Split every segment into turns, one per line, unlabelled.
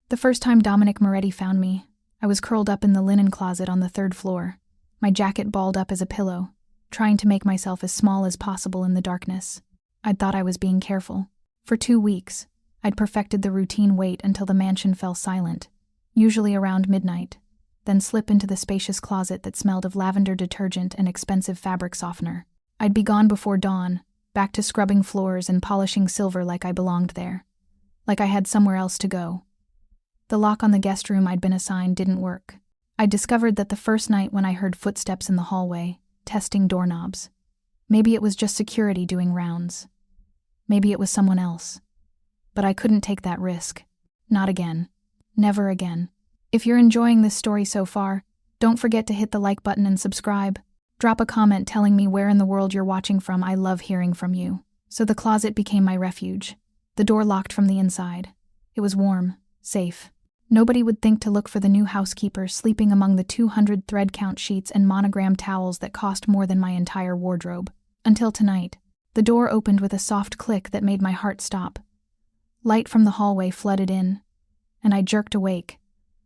The first time Dominic Moretti found me, I was curled up in the linen closet on the 3rd floor, my jacket balled up as a pillow, trying to make myself as small as possible in the darkness. I'd thought I was being careful. For 2 weeks, I'd perfected the routine wait until the mansion fell silent, usually around midnight, then slip into the spacious closet that smelled of lavender detergent and expensive fabric softener. I'd be gone before dawn, back to scrubbing floors and polishing silver like I belonged there, like I had somewhere else to go. The lock on the guest room I'd been assigned didn't work. I discovered that the first night when I heard footsteps in the hallway, testing doorknobs. Maybe it was just security doing rounds. Maybe it was someone else. But I couldn't take that risk. Not again. Never again. If you're enjoying this story so far, don't forget to hit the like button and subscribe. Drop a comment telling me where in the world you're watching from. I love hearing from you. So the closet became my refuge. The door locked from the inside. It was warm, safe. Nobody would think to look for the new housekeeper sleeping among the 200 thread count sheets and monogram towels that cost more than my entire wardrobe. Until tonight. The door opened with a soft click that made my heart stop. Light from the hallway flooded in, and I jerked awake,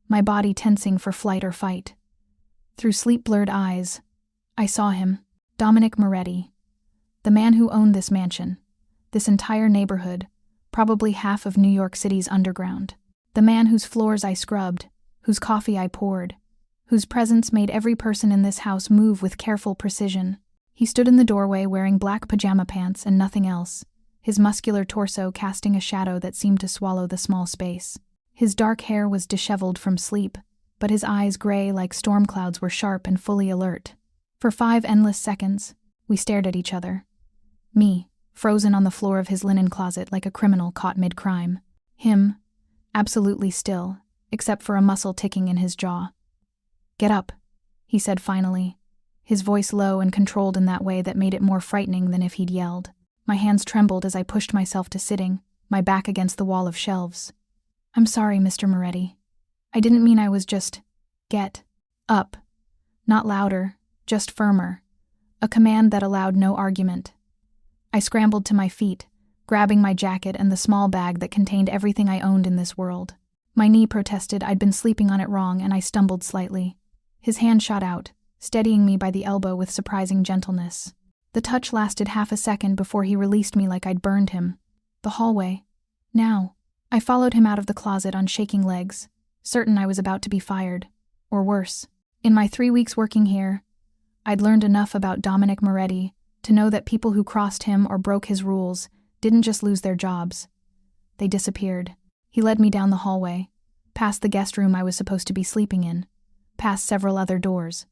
my body tensing for flight or fight. Through sleep-blurred eyes, I saw him, Dominic Moretti, the man who owned this mansion, this entire neighborhood, probably half of New York City's underground. The man whose floors I scrubbed, whose coffee I poured, whose presence made every person in this house move with careful precision. He stood in the doorway wearing black pajama pants and nothing else, his muscular torso casting a shadow that seemed to swallow the small space. His dark hair was disheveled from sleep, but his eyes, gray like storm clouds, were sharp and fully alert. For 5 endless seconds, we stared at each other. Me, frozen on the floor of his linen closet like a criminal caught mid-crime. Him, absolutely still, except for a muscle ticking in his jaw. "Get up," he said finally, his voice low and controlled in that way that made it more frightening than if he'd yelled. My hands trembled as I pushed myself to sitting, my back against the wall of shelves. "I'm sorry, Mr. Moretti. I didn't mean I was just... Get up." Not louder, just firmer. A command that allowed no argument. I scrambled to my feet, grabbing my jacket and the small bag that contained everything I owned in this world. My knee protested I'd been sleeping on it wrong, and I stumbled slightly. His hand shot out, steadying me by the elbow with surprising gentleness. The touch lasted half a second before he released me like I'd burned him. The hallway. Now. I followed him out of the closet on shaking legs, certain I was about to be fired. Or worse. In my 3 weeks working here, I'd learned enough about Dominic Moretti to know that people who crossed him or broke his rules didn't just lose their jobs. They disappeared. He led me down the hallway, past the guest room I was supposed to be sleeping in, past several other doors,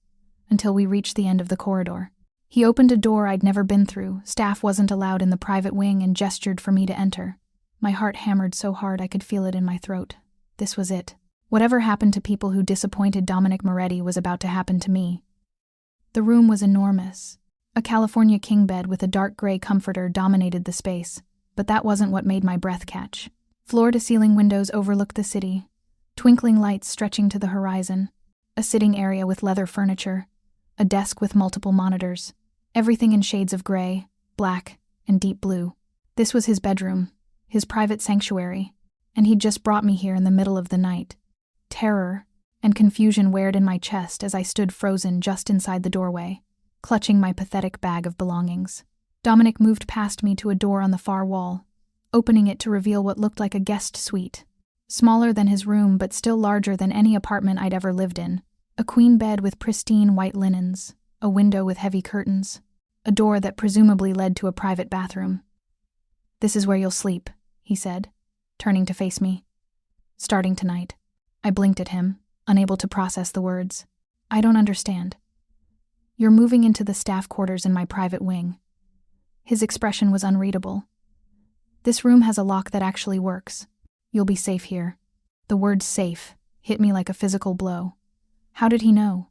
until we reached the end of the corridor. He opened a door I'd never been through. Staff wasn't allowed in the private wing and gestured for me to enter. My heart hammered so hard I could feel it in my throat. This was it. Whatever happened to people who disappointed Dominic Moretti was about to happen to me. The room was enormous. A California king bed with a dark gray comforter dominated the space, but that wasn't what made my breath catch. Floor-to-ceiling windows overlooked the city, twinkling lights stretching to the horizon, a sitting area with leather furniture, a desk with multiple monitors, everything in shades of gray, black, and deep blue. This was his bedroom, his private sanctuary, and he'd just brought me here in the middle of the night. Terror and confusion weighed in my chest as I stood frozen just inside the doorway, clutching my pathetic bag of belongings. Dominic moved past me to a door on the far wall, opening it to reveal what looked like a guest suite. Smaller than his room, but still larger than any apartment I'd ever lived in. A queen bed with pristine white linens, a window with heavy curtains, a door that presumably led to a private bathroom. "This is where you'll sleep," he said, turning to face me. "Starting tonight." I blinked at him, unable to process the words. "I don't understand." "You're moving into the staff quarters in my private wing." His expression was unreadable. "This room has a lock that actually works. You'll be safe here." The word safe hit me like a physical blow. How did he know?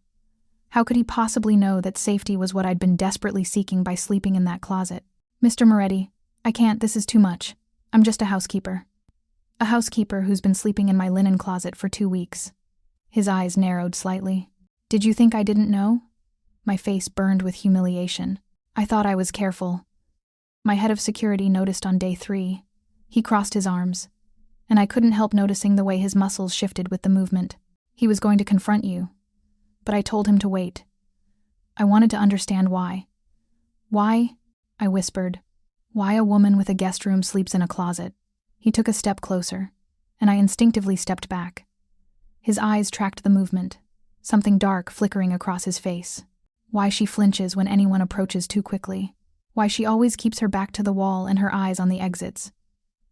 How could he possibly know that safety was what I'd been desperately seeking by sleeping in that closet? "Mr. Moretti, I can't, this is too much. I'm just a housekeeper." A housekeeper who's been sleeping in my linen closet for 2 weeks. His eyes narrowed slightly. "Did you think I didn't know?" My face burned with humiliation. I thought I was careful. My head of security noticed on day 3. He crossed his arms, and I couldn't help noticing the way his muscles shifted with the movement. He was going to confront you, but I told him to wait. I wanted to understand why. Why? I whispered. Why a woman with a guest room sleeps in a closet? He took a step closer, and I instinctively stepped back. His eyes tracked the movement, something dark flickering across his face. Why she flinches when anyone approaches too quickly. Why she always keeps her back to the wall and her eyes on the exits.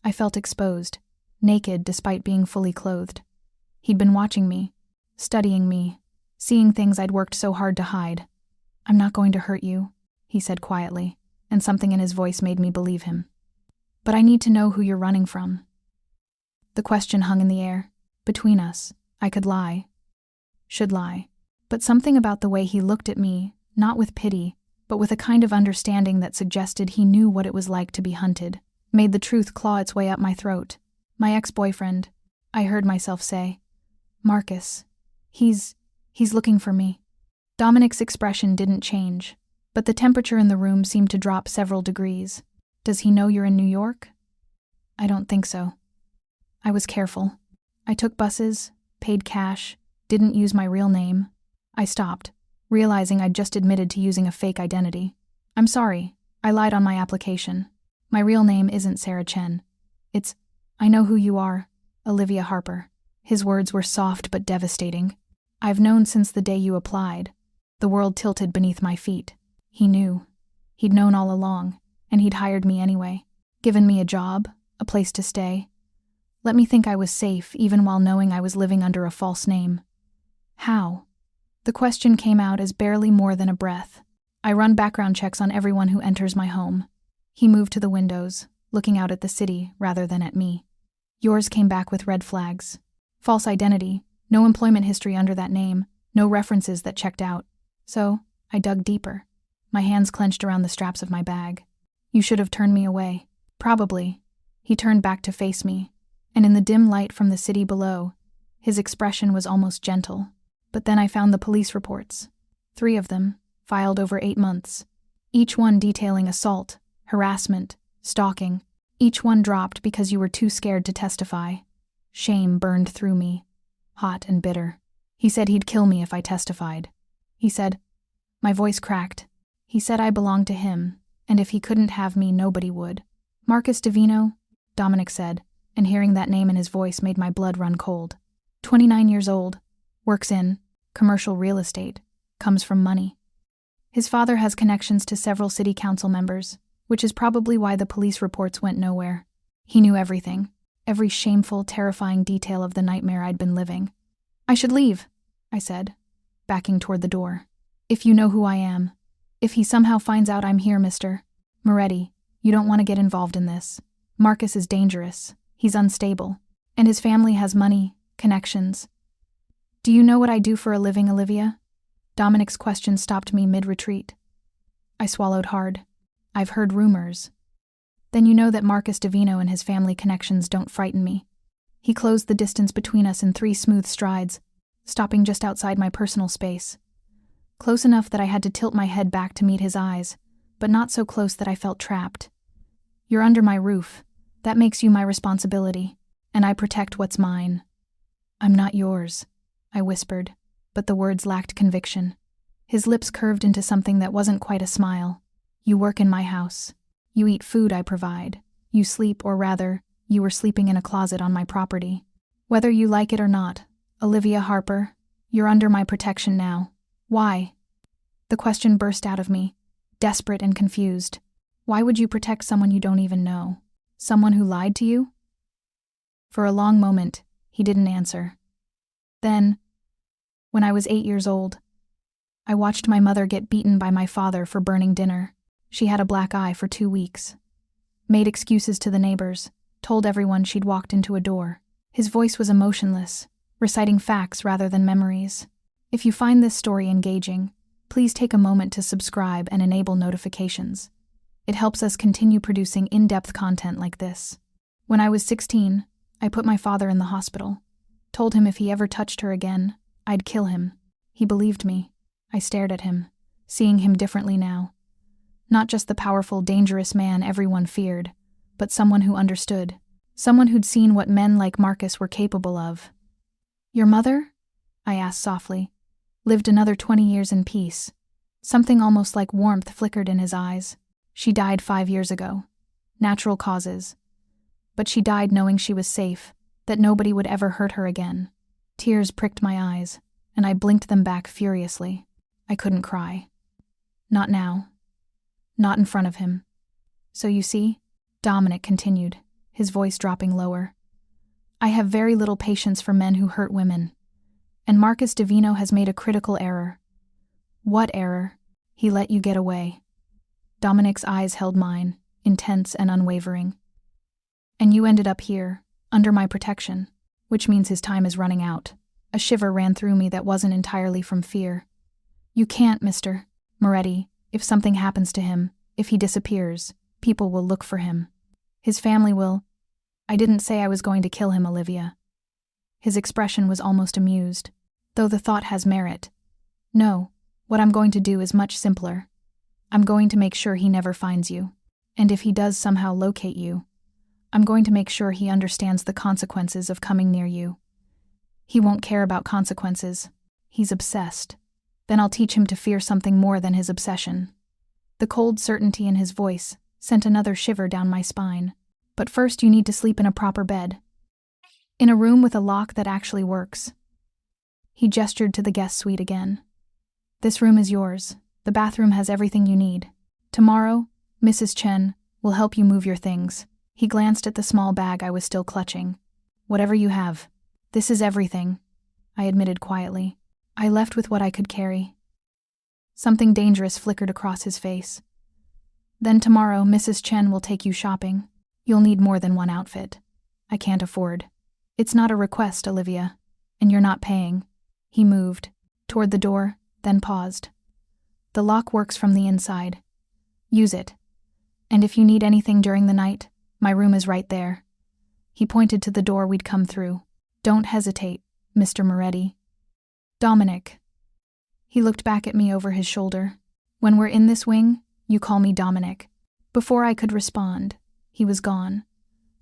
I felt exposed, naked despite being fully clothed. He'd been watching me, studying me, seeing things I'd worked so hard to hide. "I'm not going to hurt you," he said quietly, and something in his voice made me believe him. "But I need to know who you're running from." The question hung in the air. Between us, I could lie. Should lie. But something about the way he looked at me, not with pity, but with a kind of understanding that suggested he knew what it was like to be hunted, made the truth claw its way up my throat. "My ex-boyfriend," I heard myself say. "Marcus. He's looking for me." Dominic's expression didn't change, but the temperature in the room seemed to drop several degrees. "Does he know you're in New York?" "I don't think so." I was careful. I took buses, paid cash, didn't use my real name. I stopped, realizing I'd just admitted to using a fake identity. "I'm sorry, I lied on my application. My real name isn't Sarah Chen. I know who you are, Olivia Harper." His words were soft but devastating. "I've known since the day you applied." The world tilted beneath my feet. He knew. He'd known all along, and he'd hired me anyway. Given me a job, a place to stay. Let me think I was safe even while knowing I was living under a false name. How? The question came out as barely more than a breath. "I run background checks on everyone who enters my home." He moved to the windows, looking out at the city rather than at me. "Yours came back with red flags. False identity, no employment history under that name, no references that checked out. So, I dug deeper, my hands clenched around the straps of my bag. You should have turned me away." "Probably." He turned back to face me, and in the dim light from the city below, his expression was almost gentle. "But then I found the police reports. 3 of them, filed over 8 months. Each one detailing assault, harassment, stalking. Each one dropped because you were too scared to testify." Shame burned through me, hot and bitter. "He said he'd kill me if I testified. He said..." My voice cracked. "He said I belonged to him, and if he couldn't have me, nobody would." "Marcus Davino," Dominic said, and hearing that name in his voice made my blood run cold. 29 years old, works in commercial real estate, comes from money. His father has connections to several city council members, which is probably why the police reports went nowhere. He knew everything, every shameful, terrifying detail of the nightmare I'd been living. "I should leave," I said, backing toward the door. "If you know who I am. If he somehow finds out I'm here, Mr. Moretti, you don't want to get involved in this. Marcus is dangerous, he's unstable, and his family has money, connections." "Do you know what I do for a living, Olivia?" Dominic's question stopped me mid-retreat. I swallowed hard. "I've heard rumors." "Then you know that Marcus Davino and his family connections don't frighten me." He closed the distance between us in 3 smooth strides, stopping just outside my personal space. Close enough that I had to tilt my head back to meet his eyes, but not so close that I felt trapped. "You're under my roof. That makes you my responsibility, and I protect what's mine." "I'm not yours," I whispered, but the words lacked conviction. His lips curved into something that wasn't quite a smile. "You work in my house. You eat food I provide. You sleep, or rather, you were sleeping in a closet on my property. Whether you like it or not, Olivia Harper, you're under my protection now. Why?" The question burst out of me, desperate and confused. "Why would you protect someone you don't even know? Someone who lied to you?" For a long moment, he didn't answer. Then, when I was 8 years old, I watched my mother get beaten by my father for burning dinner. She had a black eye for 2 weeks. Made excuses to the neighbors, told everyone she'd walked into a door. His voice was emotionless, reciting facts rather than memories. If you find this story engaging, please take a moment to subscribe and enable notifications. It helps us continue producing in-depth content like this. When I was 16, I put my father in the hospital. Told him if he ever touched her again, I'd kill him. He believed me. I stared at him, seeing him differently now. Not just the powerful, dangerous man everyone feared, but someone who understood. Someone who'd seen what men like Marcus were capable of. Your mother? I asked softly. Lived another 20 years in peace. Something almost like warmth flickered in his eyes. She died 5 years ago. Natural causes. But she died knowing she was safe, that nobody would ever hurt her again. Tears pricked my eyes, and I blinked them back furiously. I couldn't cry. Not now. Not in front of him. So you see, Dominic continued, his voice dropping lower. I have very little patience for men who hurt women. And Marcus Divino has made a critical error. What error? He let you get away. Dominic's eyes held mine, intense and unwavering. And you ended up here, under my protection, which means his time is running out. A shiver ran through me that wasn't entirely from fear. You can't, Mr. Moretti. If something happens to him, if he disappears, people will look for him. His family will. I didn't say I was going to kill him, Olivia. His expression was almost amused, though the thought has merit. No, what I'm going to do is much simpler. I'm going to make sure he never finds you. And if he does somehow locate you, I'm going to make sure he understands the consequences of coming near you. He won't care about consequences. He's obsessed. Then I'll teach him to fear something more than his obsession. The cold certainty in his voice sent another shiver down my spine. But first you need to sleep in a proper bed. In a room with a lock that actually works. He gestured to the guest suite again. This room is yours. The bathroom has everything you need. Tomorrow, Mrs. Chen will help you move your things. He glanced at the small bag I was still clutching. Whatever you have. This is everything, I admitted quietly. I left with what I could carry. Something dangerous flickered across his face. Then tomorrow, Mrs. Chen will take you shopping. You'll need more than one outfit. I can't afford. It's not a request, Olivia. And you're not paying. He moved toward the door, then paused. The lock works from the inside. Use it. And if you need anything during the night, my room is right there. He pointed to the door we'd come through. Don't hesitate, Mr. Moretti. Dominic. He looked back at me over his shoulder. When we're in this wing, you call me Dominic. Before I could respond, he was gone,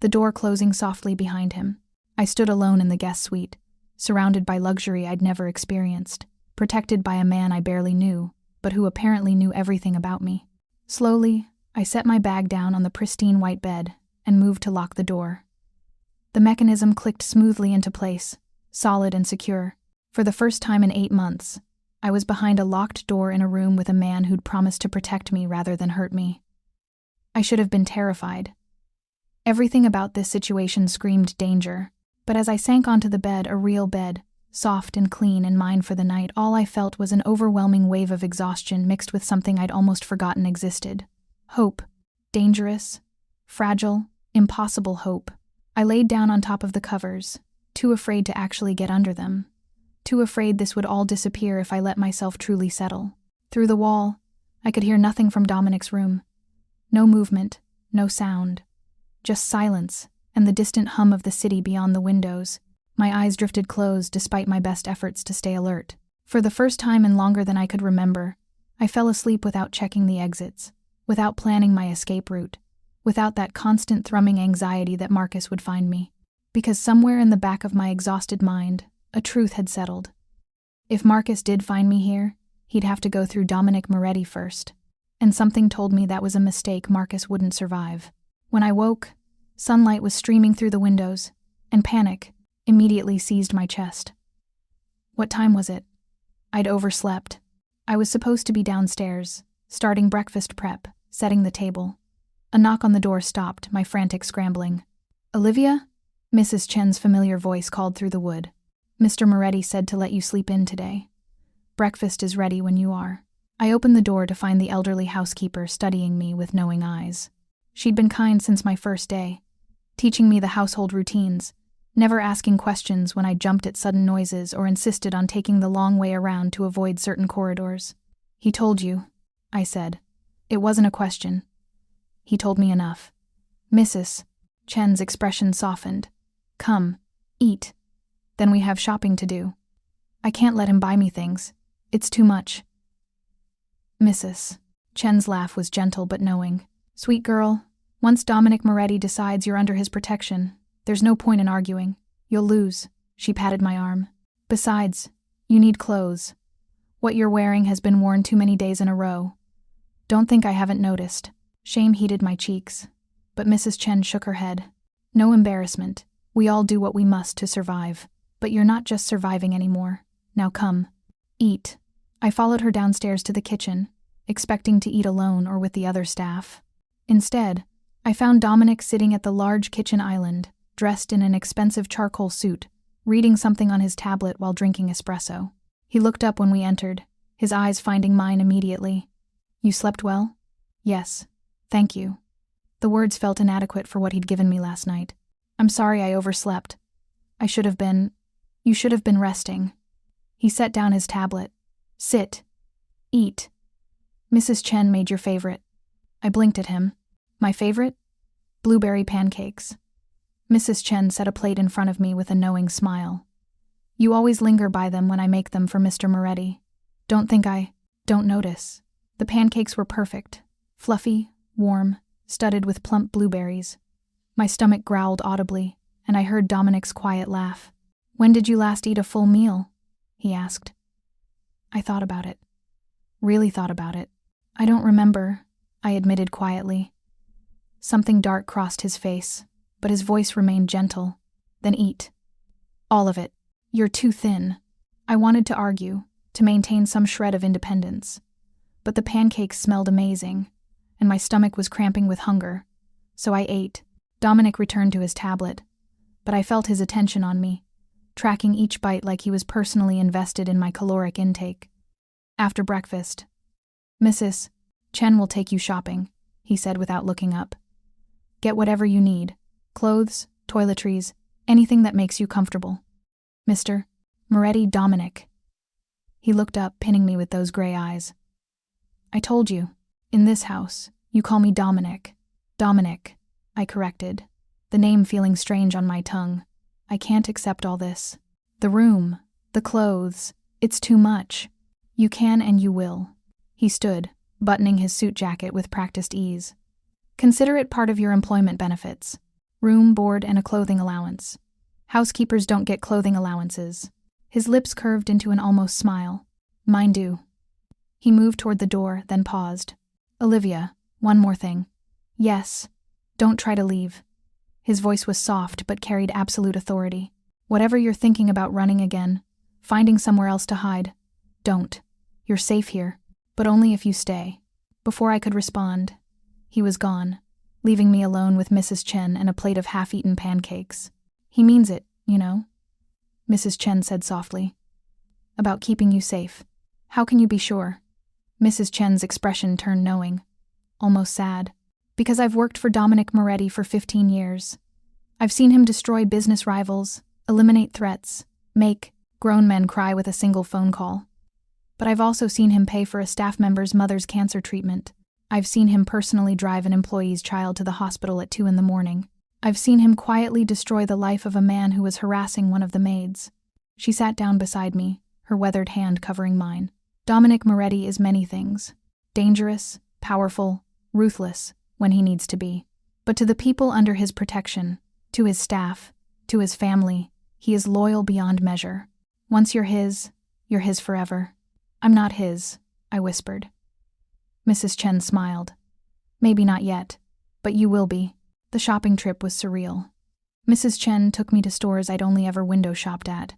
the door closing softly behind him. I stood alone in the guest suite, surrounded by luxury I'd never experienced, protected by a man I barely knew, but who apparently knew everything about me. Slowly, I set my bag down on the pristine white bed and moved to lock the door. The mechanism clicked smoothly into place, solid and secure. For the first time in 8 months, I was behind a locked door in a room with a man who'd promised to protect me rather than hurt me. I should have been terrified. Everything about this situation screamed danger, but as I sank onto the bed, a real bed, soft and clean and mine for the night, all I felt was an overwhelming wave of exhaustion mixed with something I'd almost forgotten existed. Hope. Dangerous, fragile, impossible hope. I laid down on top of the covers, too afraid to actually get under them. Too afraid this would all disappear if I let myself truly settle. Through the wall, I could hear nothing from Dominic's room. No movement, no sound. Just silence and the distant hum of the city beyond the windows. My eyes drifted closed despite my best efforts to stay alert. For the first time in longer than I could remember, I fell asleep without checking the exits, without planning my escape route, without that constant thrumming anxiety that Marcus would find me. Because somewhere in the back of my exhausted mind, a truth had settled. If Marcus did find me here, he'd have to go through Dominic Moretti first. And something told me that was a mistake Marcus wouldn't survive. When I woke, sunlight was streaming through the windows, and panic immediately seized my chest. What time was it? I'd overslept. I was supposed to be downstairs, starting breakfast prep, setting the table. A knock on the door stopped my frantic scrambling. Olivia? Mrs. Chen's familiar voice called through the wood. Mr. Moretti said to let you sleep in today. Breakfast is ready when you are. I opened the door to find the elderly housekeeper studying me with knowing eyes. She'd been kind since my first day, teaching me the household routines, never asking questions when I jumped at sudden noises or insisted on taking the long way around to avoid certain corridors. He told you, I said. It wasn't a question. He told me enough. Mrs. Chen's expression softened. Come, eat. Then we have shopping to do. I can't let him buy me things. It's too much. Mrs. Chen's laugh was gentle but knowing. Sweet girl, once Dominic Moretti decides you're under his protection, There's no point in arguing. You'll lose. She patted my arm. Besides, you need clothes. What you're wearing has been worn too many days in a row. Don't think I haven't noticed. Shame heated my cheeks. But Mrs. Chen shook her head. No embarrassment. We all do what we must to survive. But you're not just surviving anymore. Now come. Eat. I followed her downstairs to the kitchen, expecting to eat alone or with the other staff. Instead, I found Dominic sitting at the large kitchen island, dressed in an expensive charcoal suit, reading something on his tablet while drinking espresso. He looked up when we entered, his eyes finding mine immediately. You slept well? Yes. Thank you. The words felt inadequate for what he'd given me last night. I'm sorry I overslept. You should have been resting. He set down his tablet. Sit. Eat. Mrs. Chen made your favorite. I blinked at him. My favorite? Blueberry pancakes. Mrs. Chen set a plate in front of me with a knowing smile. You always linger by them when I make them for Mr. Moretti. Don't think I don't notice. The pancakes were perfect. Fluffy, warm, studded with plump blueberries. My stomach growled audibly, and I heard Dominic's quiet laugh. When did you last eat a full meal? He asked. I thought about it. Really thought about it. I don't remember, I admitted quietly. Something dark crossed his face, but his voice remained gentle. Then eat. All of it. You're too thin. I wanted to argue, to maintain some shred of independence. But the pancakes smelled amazing, and my stomach was cramping with hunger. So I ate. Dominic returned to his tablet, but I felt his attention on me, tracking each bite like he was personally invested in my caloric intake. After breakfast, Mrs. Chen will take you shopping, he said without looking up. Get whatever you need. Clothes, toiletries, anything that makes you comfortable. Mr. Moretti Dominic. He looked up, pinning me with those gray eyes. I told you, in this house, you call me Dominic. Dominic, I corrected, the name feeling strange on my tongue. I can't accept all this. The room, the clothes, it's too much. You can and you will. He stood, buttoning his suit jacket with practiced ease. Consider it part of your employment benefits. Room, board, and a clothing allowance. Housekeepers don't get clothing allowances. His lips curved into an almost smile. Mine do. He moved toward the door, then paused. Olivia, one more thing. Yes. Don't try to leave. His voice was soft but carried absolute authority. Whatever you're thinking about running again, finding somewhere else to hide, don't. You're safe here, but only if you stay. Before I could respond, he was gone, leaving me alone with Mrs. Chen and a plate of half-eaten pancakes. He means it, you know, Mrs. Chen said softly. About keeping you safe. How can you be sure? Mrs. Chen's expression turned knowing, almost sad. Because I've worked for Dominic Moretti for 15 years. I've seen him destroy business rivals, eliminate threats, make grown men cry with a single phone call. But I've also seen him pay for a staff member's mother's cancer treatment. I've seen him personally drive an employee's child to the hospital at 2 a.m. I've seen him quietly destroy the life of a man who was harassing one of the maids. She sat down beside me, her weathered hand covering mine. Dominic Moretti is many things. Dangerous, powerful, ruthless, when he needs to be. But to the people under his protection, to his staff, to his family, he is loyal beyond measure. Once you're his forever. I'm not his, I whispered. Mrs. Chen smiled. Maybe not yet, but you will be. The shopping trip was surreal. Mrs. Chen took me to stores I'd only ever window shopped at,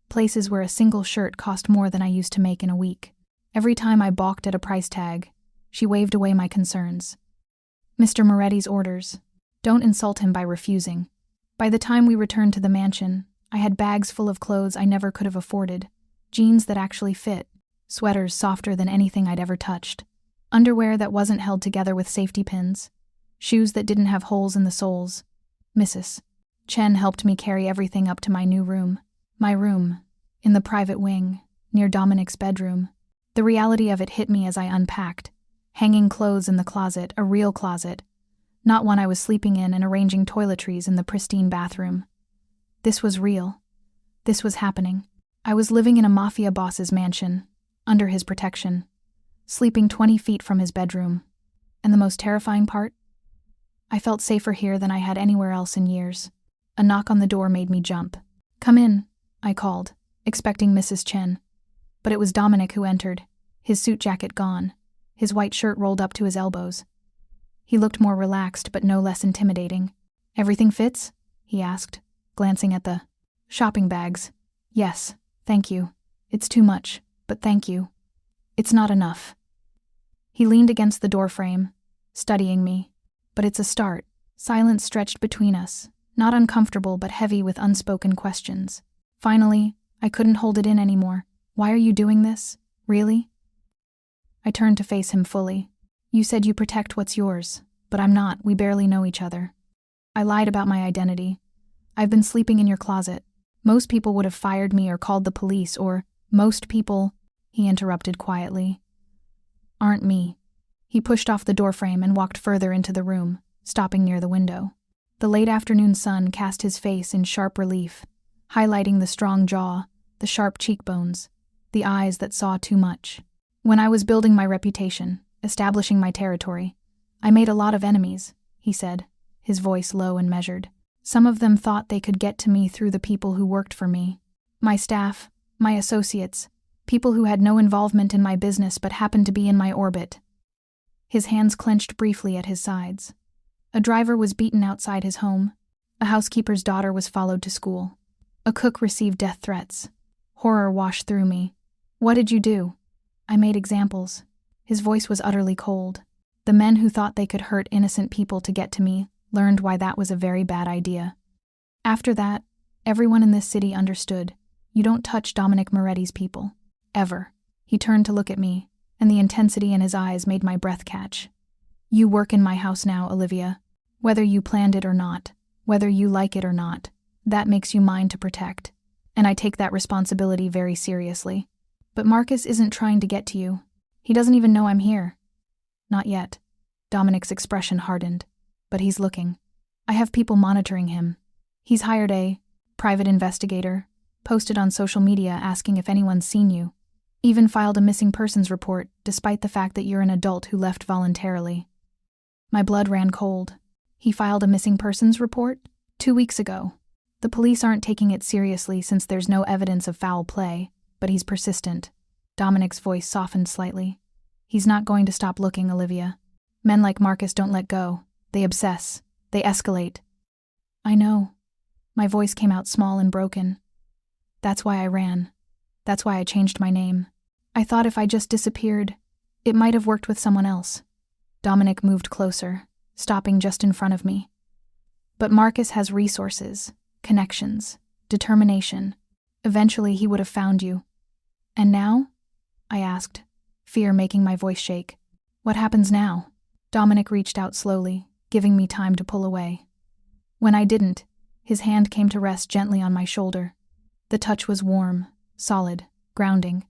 places where a single shirt cost more than I used to make in a week. Every time I balked at a price tag, she waved away my concerns. Mr. Moretti's orders. Don't insult him by refusing. By the time we returned to the mansion, I had bags full of clothes I never could have afforded, jeans that actually fit, sweaters softer than anything I'd ever touched, underwear that wasn't held together with safety pins, shoes that didn't have holes in the soles. Mrs. Chen helped me carry everything up to my new room. My room, in the private wing, near Dominic's bedroom. The reality of it hit me as I unpacked, hanging clothes in the closet, a real closet, not one I was sleeping in, and arranging toiletries in the pristine bathroom. This was real. This was happening. I was living in a Mafia boss's mansion, under his protection, sleeping 20 feet from his bedroom. And the most terrifying part? I felt safer here than I had anywhere else in years. A knock on the door made me jump. "Come in," I called, expecting Mrs. Chen. But it was Dominic who entered, his suit jacket gone, his white shirt rolled up to his elbows. He looked more relaxed but no less intimidating. "Everything fits?" he asked, glancing at the shopping bags. "Yes, thank you. It's too much, but thank you. It's not enough." He leaned against the doorframe, studying me. "But it's a start." Silence stretched between us, not uncomfortable but heavy with unspoken questions. Finally, I couldn't hold it in anymore. "Why are you doing this? Really?" I turned to face him fully. "You said you protect what's yours, but I'm not. We barely know each other. I lied about my identity. I've been sleeping in your closet. Most people would have fired me or called the police, or most people," he interrupted quietly, "aren't me." He pushed off the doorframe and walked further into the room, stopping near the window. The late afternoon sun cast his face in sharp relief, highlighting the strong jaw, the sharp cheekbones, the eyes that saw too much. "When I was building my reputation, establishing my territory, I made a lot of enemies," he said, his voice low and measured. "Some of them thought they could get to me through the people who worked for me. My staff, my associates, people who had no involvement in my business but happened to be in my orbit." His hands clenched briefly at his sides. A driver was beaten outside his home. A housekeeper's daughter was followed to school. A cook received death threats. Horror washed through me. "What did you do?" "I made examples." His voice was utterly cold. "The men who thought they could hurt innocent people to get to me learned why that was a very bad idea. After that, everyone in this city understood. You don't touch Dominic Moretti's people. Ever." He turned to look at me, and the intensity in his eyes made my breath catch. "You work in my house now, Olivia. Whether you planned it or not, whether you like it or not, that makes you mine to protect. And I take that responsibility very seriously. But Marcus isn't trying to get to you. He doesn't even know I'm here." "Not yet." Dominic's expression hardened. "But he's looking. I have people monitoring him. He's hired a private investigator, posted on social media asking if anyone's seen you. Even filed a missing persons report, despite the fact that you're an adult who left voluntarily." My blood ran cold. "He filed a missing persons report? 2 weeks ago. The police aren't taking it seriously since there's no evidence of foul play, but he's persistent." Dominic's voice softened slightly. "He's not going to stop looking, Olivia. Men like Marcus don't let go. They obsess. They escalate." "I know." My voice came out small and broken. "That's why I ran. That's why I changed my name. I thought if I just disappeared, it might have worked with someone else." Dominic moved closer, stopping just in front of me. "But Marcus has resources, connections, determination. Eventually he would have found you." "And now?" I asked, fear making my voice shake. "What happens now?" Dominic reached out slowly, giving me time to pull away. When I didn't, his hand came to rest gently on my shoulder. The touch was warm, solid, grounding.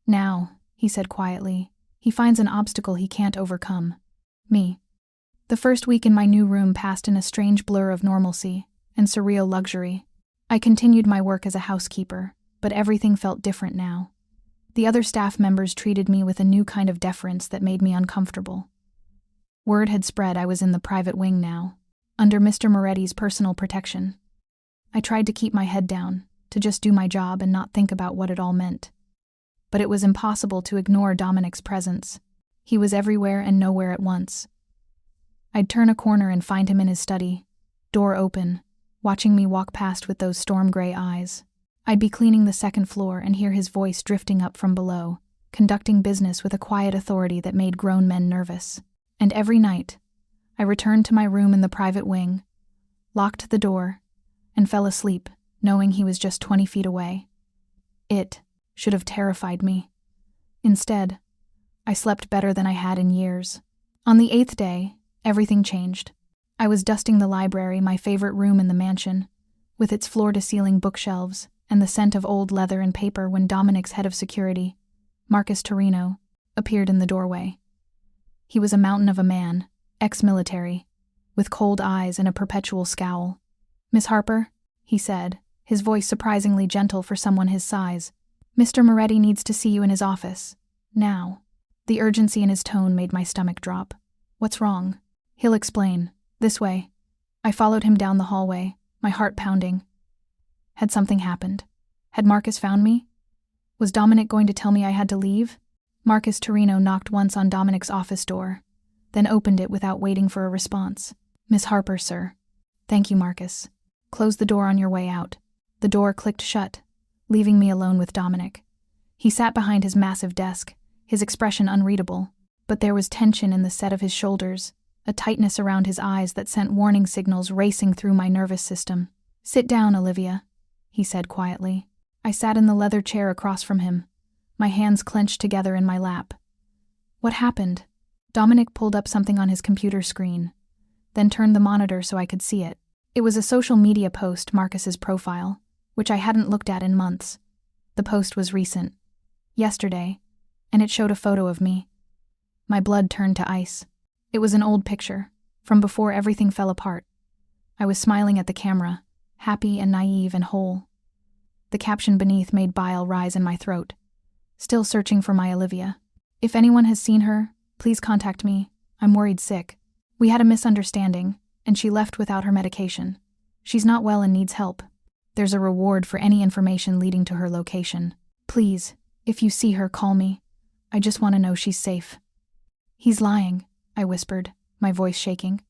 "Now," he said quietly, "he finds an obstacle he can't overcome. Me." The first week in my new room passed in a strange blur of normalcy and surreal luxury. I continued my work as a housekeeper, but everything felt different now. The other staff members treated me with a new kind of deference that made me uncomfortable. Word had spread I was in the private wing now, under Mr. Moretti's personal protection. I tried to keep my head down, to just do my job and not think about what it all meant. But it was impossible to ignore Dominic's presence. He was everywhere and nowhere at once. I'd turn a corner and find him in his study, door open, watching me walk past with those storm-gray eyes. I'd be cleaning the second floor and hear his voice drifting up from below, conducting business with a quiet authority that made grown men nervous. And every night, I returned to my room in the private wing, locked the door, and fell asleep, knowing he was just 20 feet away. It should have terrified me. Instead, I slept better than I had in years. On the 8th day, everything changed. I was dusting the library, my favorite room in the mansion, with its floor-to-ceiling bookshelves and the scent of old leather and paper when Dominic's head of security, Marcus Torino, appeared in the doorway. He was a mountain of a man, ex-military, with cold eyes and a perpetual scowl. "Miss Harper," he said, his voice surprisingly gentle for someone his size. "Mr. Moretti needs to see you in his office. Now." The urgency in his tone made my stomach drop. "What's wrong?" "He'll explain. This way." I followed him down the hallway, my heart pounding. Had something happened? Had Marcus found me? Was Dominic going to tell me I had to leave? Marcus Torino knocked once on Dominic's office door, then opened it without waiting for a response. Miss Harper, sir. Thank you, Marcus. Close the door on your way out. The door clicked shut, leaving me alone with Dominic. He sat behind his massive desk, his expression unreadable, but there was tension in the set of his shoulders, a tightness around his eyes that sent warning signals racing through my nervous system. Sit down, Olivia, he said quietly. I sat in the leather chair across from him, my hands clenched together in my lap. What happened? Dominic pulled up something on his computer screen, then turned the monitor so I could see it. It was a social media post, Marcus's profile, which I hadn't looked at in months. The post was recent, yesterday, and it showed a photo of me. My blood turned to ice. It was an old picture, from before everything fell apart. I was smiling at the camera, happy and naive and whole. The caption beneath made bile rise in my throat. Still searching for my Olivia. If anyone has seen her, please contact me. I'm worried sick. We had a misunderstanding, and she left without her medication. She's not well and needs help. There's a reward for any information leading to her location. Please, if you see her, call me. I just want to know she's safe. He's lying, I whispered, my voice shaking.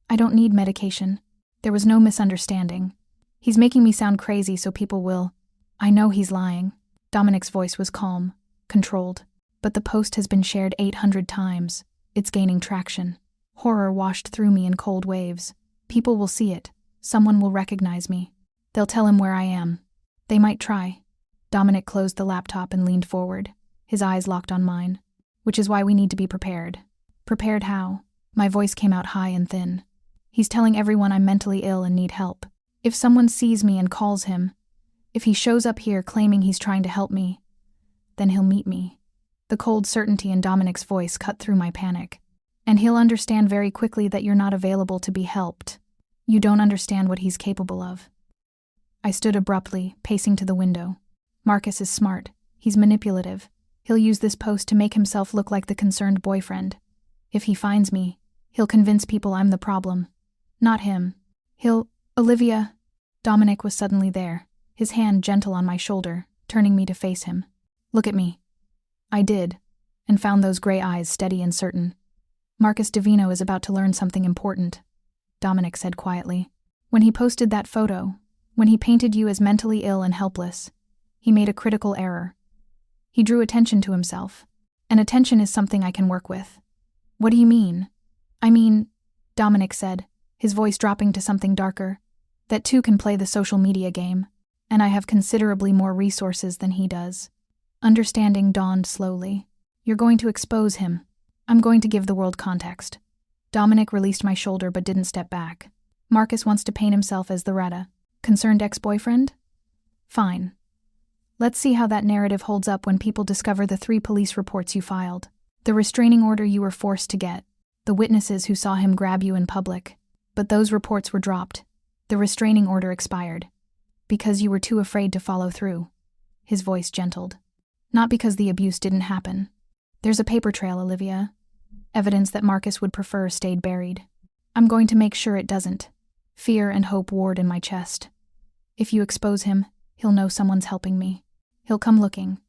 I don't need medication. There was no misunderstanding. He's making me sound crazy so people will. I know he's lying. Dominic's voice was calm, controlled. But the post has been shared 800 times. It's gaining traction. Horror washed through me in cold waves. People will see it. Someone will recognize me. They'll tell him where I am. They might try. Dominic closed the laptop and leaned forward, his eyes locked on mine. Which is why we need to be prepared. Prepared how? My voice came out high and thin. He's telling everyone I'm mentally ill and need help. If someone sees me and calls him, if he shows up here claiming he's trying to help me, then he'll meet me. The cold certainty in Dominic's voice cut through my panic. And he'll understand very quickly that you're not available to be helped. You don't understand what he's capable of. I stood abruptly, pacing to the window. Marcus is smart. He's manipulative. He'll use this post to make himself look like the concerned boyfriend. If he finds me, he'll convince people I'm the problem. Not him. Olivia. Dominic was suddenly there, his hand gentle on my shoulder, turning me to face him. Look at me. I did, and found those gray eyes steady and certain. Marcus Davino is about to learn something important, Dominic said quietly. When he posted that photo, when he painted you as mentally ill and helpless, he made a critical error. He drew attention to himself, and attention is something I can work with. What do you mean? I mean, Dominic said, his voice dropping to something darker, that too can play the social media game, and I have considerably more resources than he does. Understanding dawned slowly. You're going to expose him. I'm going to give the world context. Dominic released my shoulder but didn't step back. Marcus wants to paint himself as the Retta. Concerned ex-boyfriend? Fine. Let's see how that narrative holds up when people discover the 3 police reports you filed. The restraining order you were forced to get. The witnesses who saw him grab you in public. But those reports were dropped. The restraining order expired. Because you were too afraid to follow through. His voice gentled. Not because the abuse didn't happen. There's a paper trail, Olivia. Evidence that Marcus would prefer stayed buried. I'm going to make sure it doesn't. Fear and hope warred in my chest. If you expose him, he'll know someone's helping me. He'll come looking.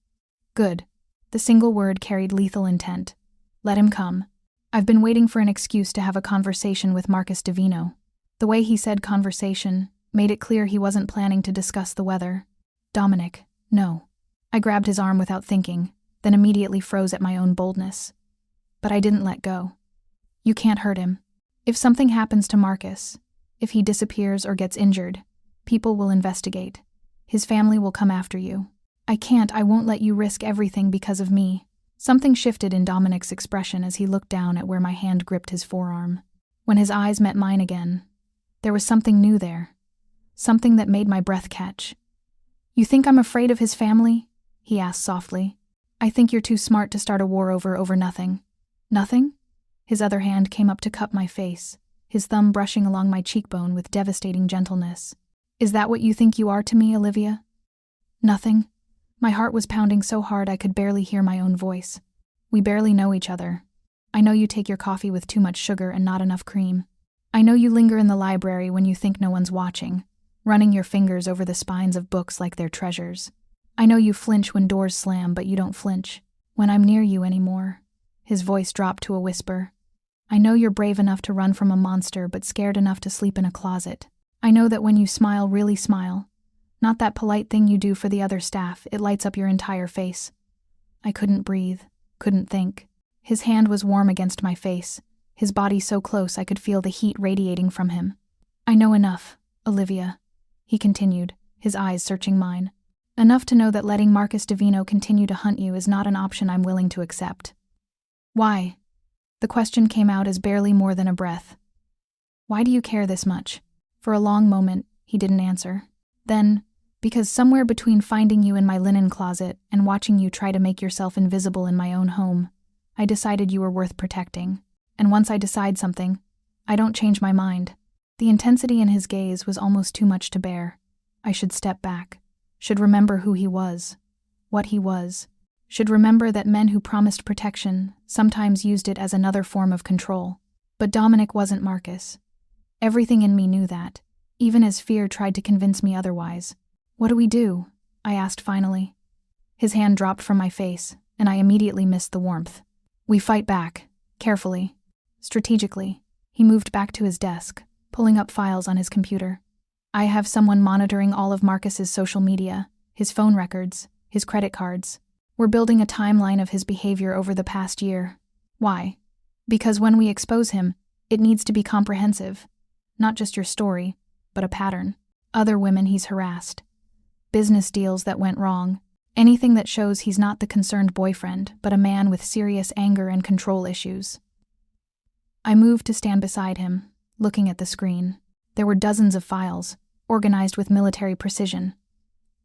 Good. The single word carried lethal intent. Let him come. I've been waiting for an excuse to have a conversation with Marcus Davino. The way he said conversation made it clear he wasn't planning to discuss the weather. Dominic, no. I grabbed his arm without thinking, then immediately froze at my own boldness. But I didn't let go. You can't hurt him. If something happens to Marcus, if he disappears or gets injured, people will investigate. His family will come after you. I won't let you risk everything because of me. Something shifted in Dominic's expression as he looked down at where my hand gripped his forearm. When his eyes met mine again, there was something new there. Something that made my breath catch. You think I'm afraid of his family? He asked softly. I think you're too smart to start a war over nothing. Nothing? His other hand came up to cup my face, his thumb brushing along my cheekbone with devastating gentleness. Is that what you think you are to me, Olivia? Nothing. My heart was pounding so hard I could barely hear my own voice. We barely know each other. I know you take your coffee with too much sugar and not enough cream. I know you linger in the library when you think no one's watching, running your fingers over the spines of books like they're treasures. I know you flinch when doors slam, but you don't flinch when I'm near you anymore. His voice dropped to a whisper. I know you're brave enough to run from a monster, but scared enough to sleep in a closet. I know that when you smile, really smile, not that polite thing you do for the other staff, it lights up your entire face. I couldn't breathe, couldn't think. His hand was warm against my face, his body so close I could feel the heat radiating from him. I know enough, Olivia, he continued, his eyes searching mine. Enough to know that letting Marcus Davino continue to hunt you is not an option I'm willing to accept. Why? The question came out as barely more than a breath. Why do you care this much? For a long moment, he didn't answer. Then, because somewhere between finding you in my linen closet and watching you try to make yourself invisible in my own home, I decided you were worth protecting. And once I decide something, I don't change my mind. The intensity in his gaze was almost too much to bear. I should step back, should remember who he was, what he was, should remember that men who promised protection sometimes used it as another form of control. But Dominic wasn't Marcus. Everything in me knew that, even as fear tried to convince me otherwise. What do we do? I asked finally. His hand dropped from my face, and I immediately missed the warmth. We fight back, carefully, strategically. He moved back to his desk, pulling up files on his computer. I have someone monitoring all of Marcus's social media, his phone records, his credit cards. We're building a timeline of his behavior over the past year. Why? Because when we expose him, it needs to be comprehensive. Not just your story, but a pattern. Other women he's harassed. Business deals that went wrong. Anything that shows he's not the concerned boyfriend, but a man with serious anger and control issues. I moved to stand beside him, looking at the screen. There were dozens of files, organized with military precision.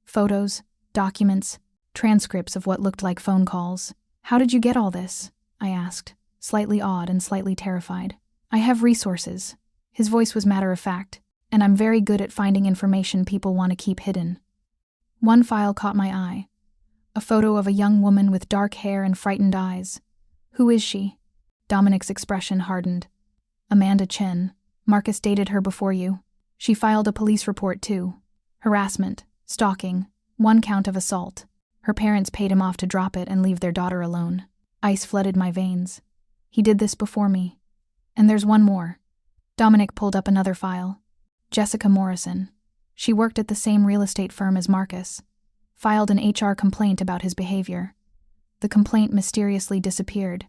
Photos, documents, transcripts of what looked like phone calls. How did you get all this? I asked, slightly awed and slightly terrified. I have resources. His voice was matter-of-fact, and I'm very good at finding information people want to keep hidden. One file caught my eye. A photo of a young woman with dark hair and frightened eyes. Who is she? Dominic's expression hardened. Amanda Chen. Marcus dated her before you. She filed a police report too. Harassment, stalking, 1 count of assault. Her parents paid him off to drop it and leave their daughter alone. Ice flooded my veins. He did this before me. And there's one more. Dominic pulled up another file. Jessica Morrison. She worked at the same real estate firm as Marcus. Filed an HR complaint about his behavior. The complaint mysteriously disappeared,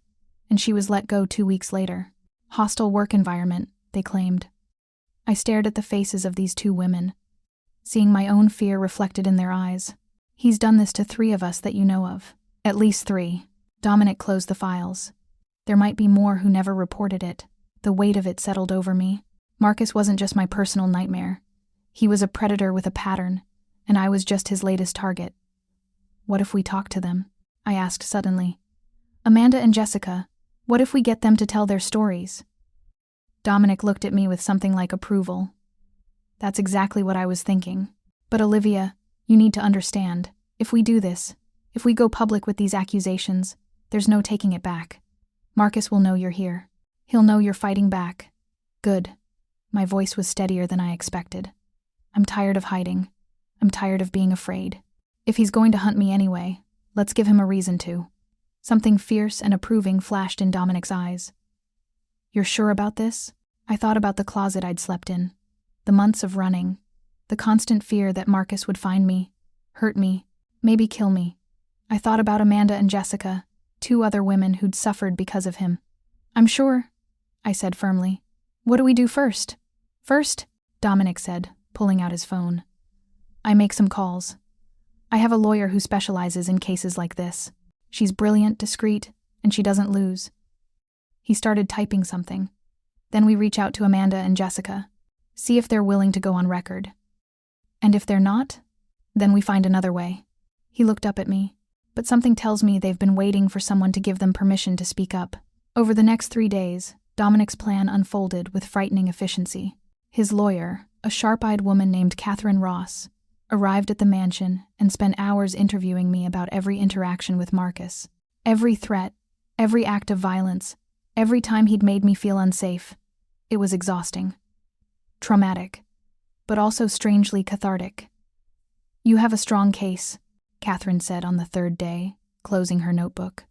and she was let go 2 weeks later. Hostile work environment, they claimed. I stared at the faces of these 2 women, seeing my own fear reflected in their eyes. He's done this to 3 of us that you know of. At least 3. Dominic closed the files. There might be more who never reported it. The weight of it settled over me. Marcus wasn't just my personal nightmare. He was a predator with a pattern, and I was just his latest target. What if we talked to them? I asked suddenly. Amanda and Jessica, what if we get them to tell their stories? Dominic looked at me with something like approval. That's exactly what I was thinking. But Olivia, you need to understand, if we do this, if we go public with these accusations, there's no taking it back. Marcus will know you're here. He'll know you're fighting back. Good. My voice was steadier than I expected. I'm tired of hiding. I'm tired of being afraid. If he's going to hunt me anyway, let's give him a reason to. Something fierce and approving flashed in Dominic's eyes. You're sure about this? I thought about the closet I'd slept in, the months of running, the constant fear that Marcus would find me, hurt me, maybe kill me. I thought about Amanda and Jessica, 2 other women who'd suffered because of him. I'm sure, I said firmly. What do we do first? First, Dominic said, pulling out his phone. I make some calls. I have a lawyer who specializes in cases like this. She's brilliant, discreet, and she doesn't lose. He started typing something. Then we reach out to Amanda and Jessica, see if they're willing to go on record. And if they're not, then we find another way. He looked up at me, but something tells me they've been waiting for someone to give them permission to speak up. Over the next 3 days, Dominic's plan unfolded with frightening efficiency. His lawyer, a sharp-eyed woman named Catherine Ross, arrived at the mansion and spent hours interviewing me about every interaction with Marcus. Every threat, every act of violence, every time he'd made me feel unsafe. It was exhausting. Traumatic. but also strangely cathartic. "You have a strong case," Catherine said on the third day, closing her notebook.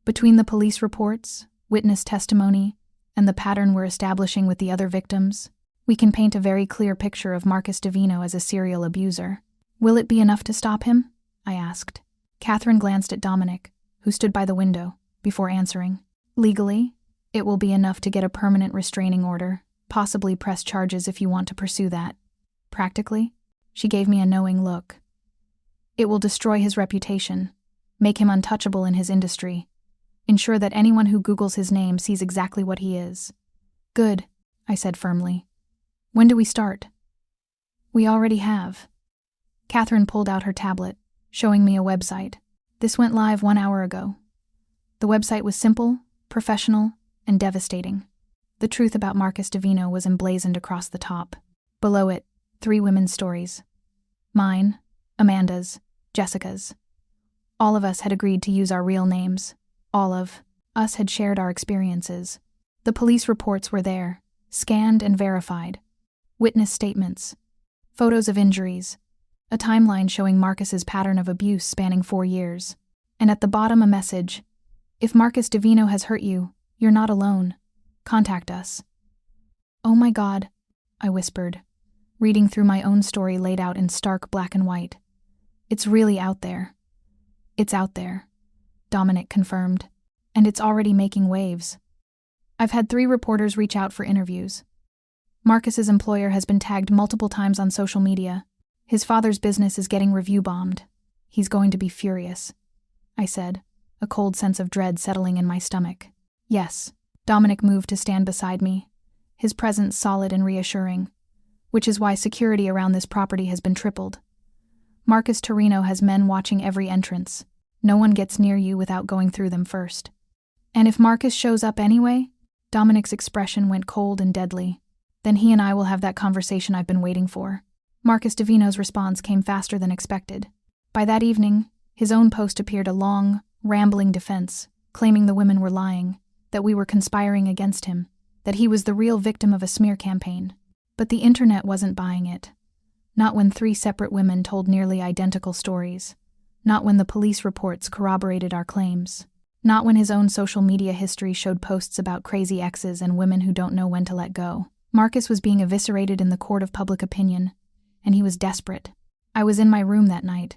"Between the police reports, witness testimony, and the pattern we're establishing with the other victims, we can paint a very clear picture of Marcus Davino as a serial abuser. Will it be enough to stop him?" I asked. Catherine glanced at Dominic, who stood by the window, before answering. "Legally, it will be enough to get a permanent restraining order, possibly press charges if you want to pursue that. Practically," she gave me a knowing look, "it will destroy his reputation, make him untouchable in his industry, ensure that anyone who Googles his name sees exactly what he is." "Good," I said firmly. "When do we start?" "We already have." Catherine pulled out her tablet, showing me a website. "This went live 1 hour ago." The website was simple, professional, and devastating. The truth about Marcus Davino was emblazoned across the top. Below it, 3 women's stories. Mine, Amanda's, Jessica's. All of us had agreed to use our real names. All of us had shared our experiences. The police reports were there, scanned and verified. Witness statements, photos of injuries, a timeline showing Marcus's pattern of abuse spanning 4 years. And at the bottom a message: "If Marcus Davino has hurt you, you're not alone. Contact us." "Oh my God," I whispered, reading through my own story laid out in stark black and white. "It's really out there." "It's out there," Dominic confirmed, "and it's already making waves. I've had 3 reporters reach out for interviews. Marcus's employer has been tagged multiple times on social media. His father's business is getting review bombed. He's going to be furious," I said, a cold sense of dread settling in my stomach. "Yes." Dominic moved to stand beside me, his presence solid and reassuring, which is why security around this property has been tripled. Marcus Torino has men watching every entrance. No one gets near you without going through them first. "And if Marcus shows up anyway?" Dominic's expression went cold and deadly. "Then he and I will have that conversation I've been waiting for." Marcus Davino's response came faster than expected. By that evening, his own post appeared a long, rambling defense, claiming the women were lying, that we were conspiring against him, that he was the real victim of a smear campaign. But the internet wasn't buying it. Not when 3 separate women told nearly identical stories. Not when the police reports corroborated our claims. Not when his own social media history showed posts about crazy exes and women who don't know when to let go. Marcus was being eviscerated in the court of public opinion, and he was desperate. I was in my room that night,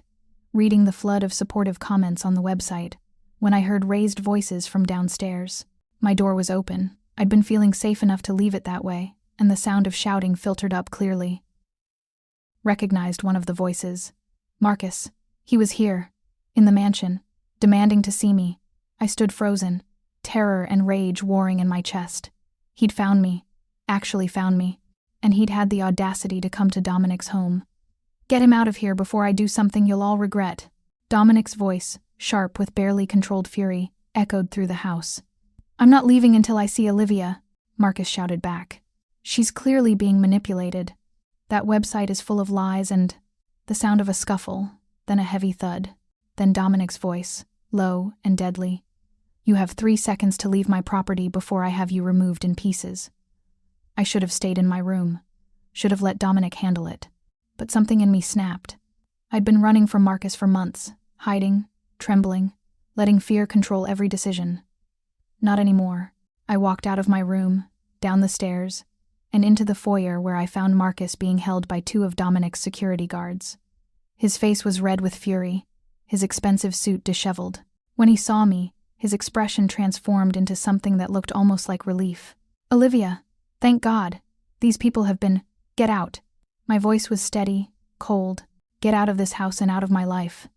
reading the flood of supportive comments on the website, when I heard raised voices from downstairs. My door was open. I'd been feeling safe enough to leave it that way, and the sound of shouting filtered up clearly. Recognized one of the voices. Marcus. He was here, in the mansion, demanding to see me. I stood frozen, terror and rage warring in my chest. He'd found me, actually found me, and he'd had the audacity to come to Dominic's home. "Get him out of here before I do something you'll all regret." Dominic's voice, sharp with barely controlled fury, echoed through the house. "I'm not leaving until I see Olivia," Marcus shouted back. "She's clearly being manipulated. That website is full of lies and..." The sound of a scuffle, then a heavy thud, then Dominic's voice, low and deadly. "You have 3 seconds to leave my property before I have you removed in pieces." I should have stayed in my room, should have let Dominic handle it. But something in me snapped. I'd been running from Marcus for months, hiding, trembling, letting fear control every decision. Not anymore. I walked out of my room, down the stairs, and into the foyer where I found Marcus being held by 2 of Dominic's security guards. His face was red with fury, his expensive suit disheveled. When he saw me, his expression transformed into something that looked almost like relief. "Olivia, thank God. These people have been..." "Get out." My voice was steady, cold. "Get out of this house and out of my life."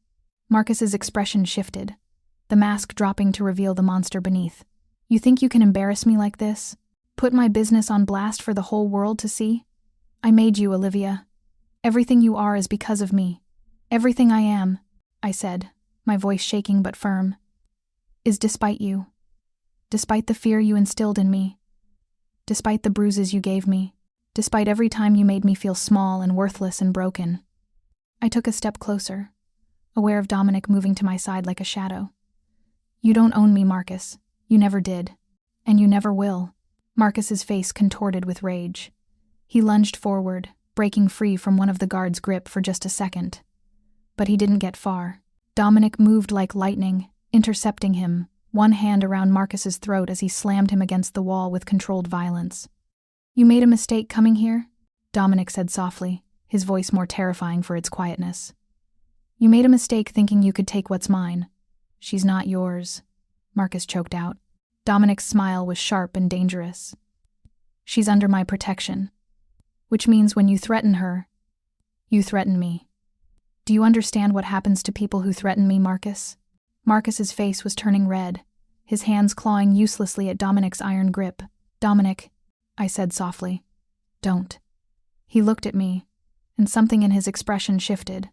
Marcus's expression shifted, the mask dropping to reveal the monster beneath. "You think you can embarrass me like this? Put my business on blast for the whole world to see? I made you, Olivia. Everything you are is because of me. Everything I am," I said, my voice shaking but firm, "is despite you. Despite the fear you instilled in me. Despite the bruises you gave me. Despite every time you made me feel small and worthless and broken." I took a step closer, aware of Dominic moving to my side like a shadow. "You don't own me, Marcus. You never did. And you never will." Marcus's face contorted with rage. He lunged forward, breaking free from one of the guards' grip for just a second. But he didn't get far. Dominic moved like lightning, intercepting him, one hand around Marcus's throat as he slammed him against the wall with controlled violence. "You made a mistake coming here?" Dominic said softly, his voice more terrifying for its quietness. "You made a mistake thinking you could take what's mine. She's not yours," Marcus choked out. Dominic's smile was sharp and dangerous. "She's under my protection. Which means when you threaten her, you threaten me. Do you understand what happens to people who threaten me, Marcus?" Marcus's face was turning red, his hands clawing uselessly at Dominic's iron grip. "Dominic," I said softly, "don't." He looked at me, and something in his expression shifted.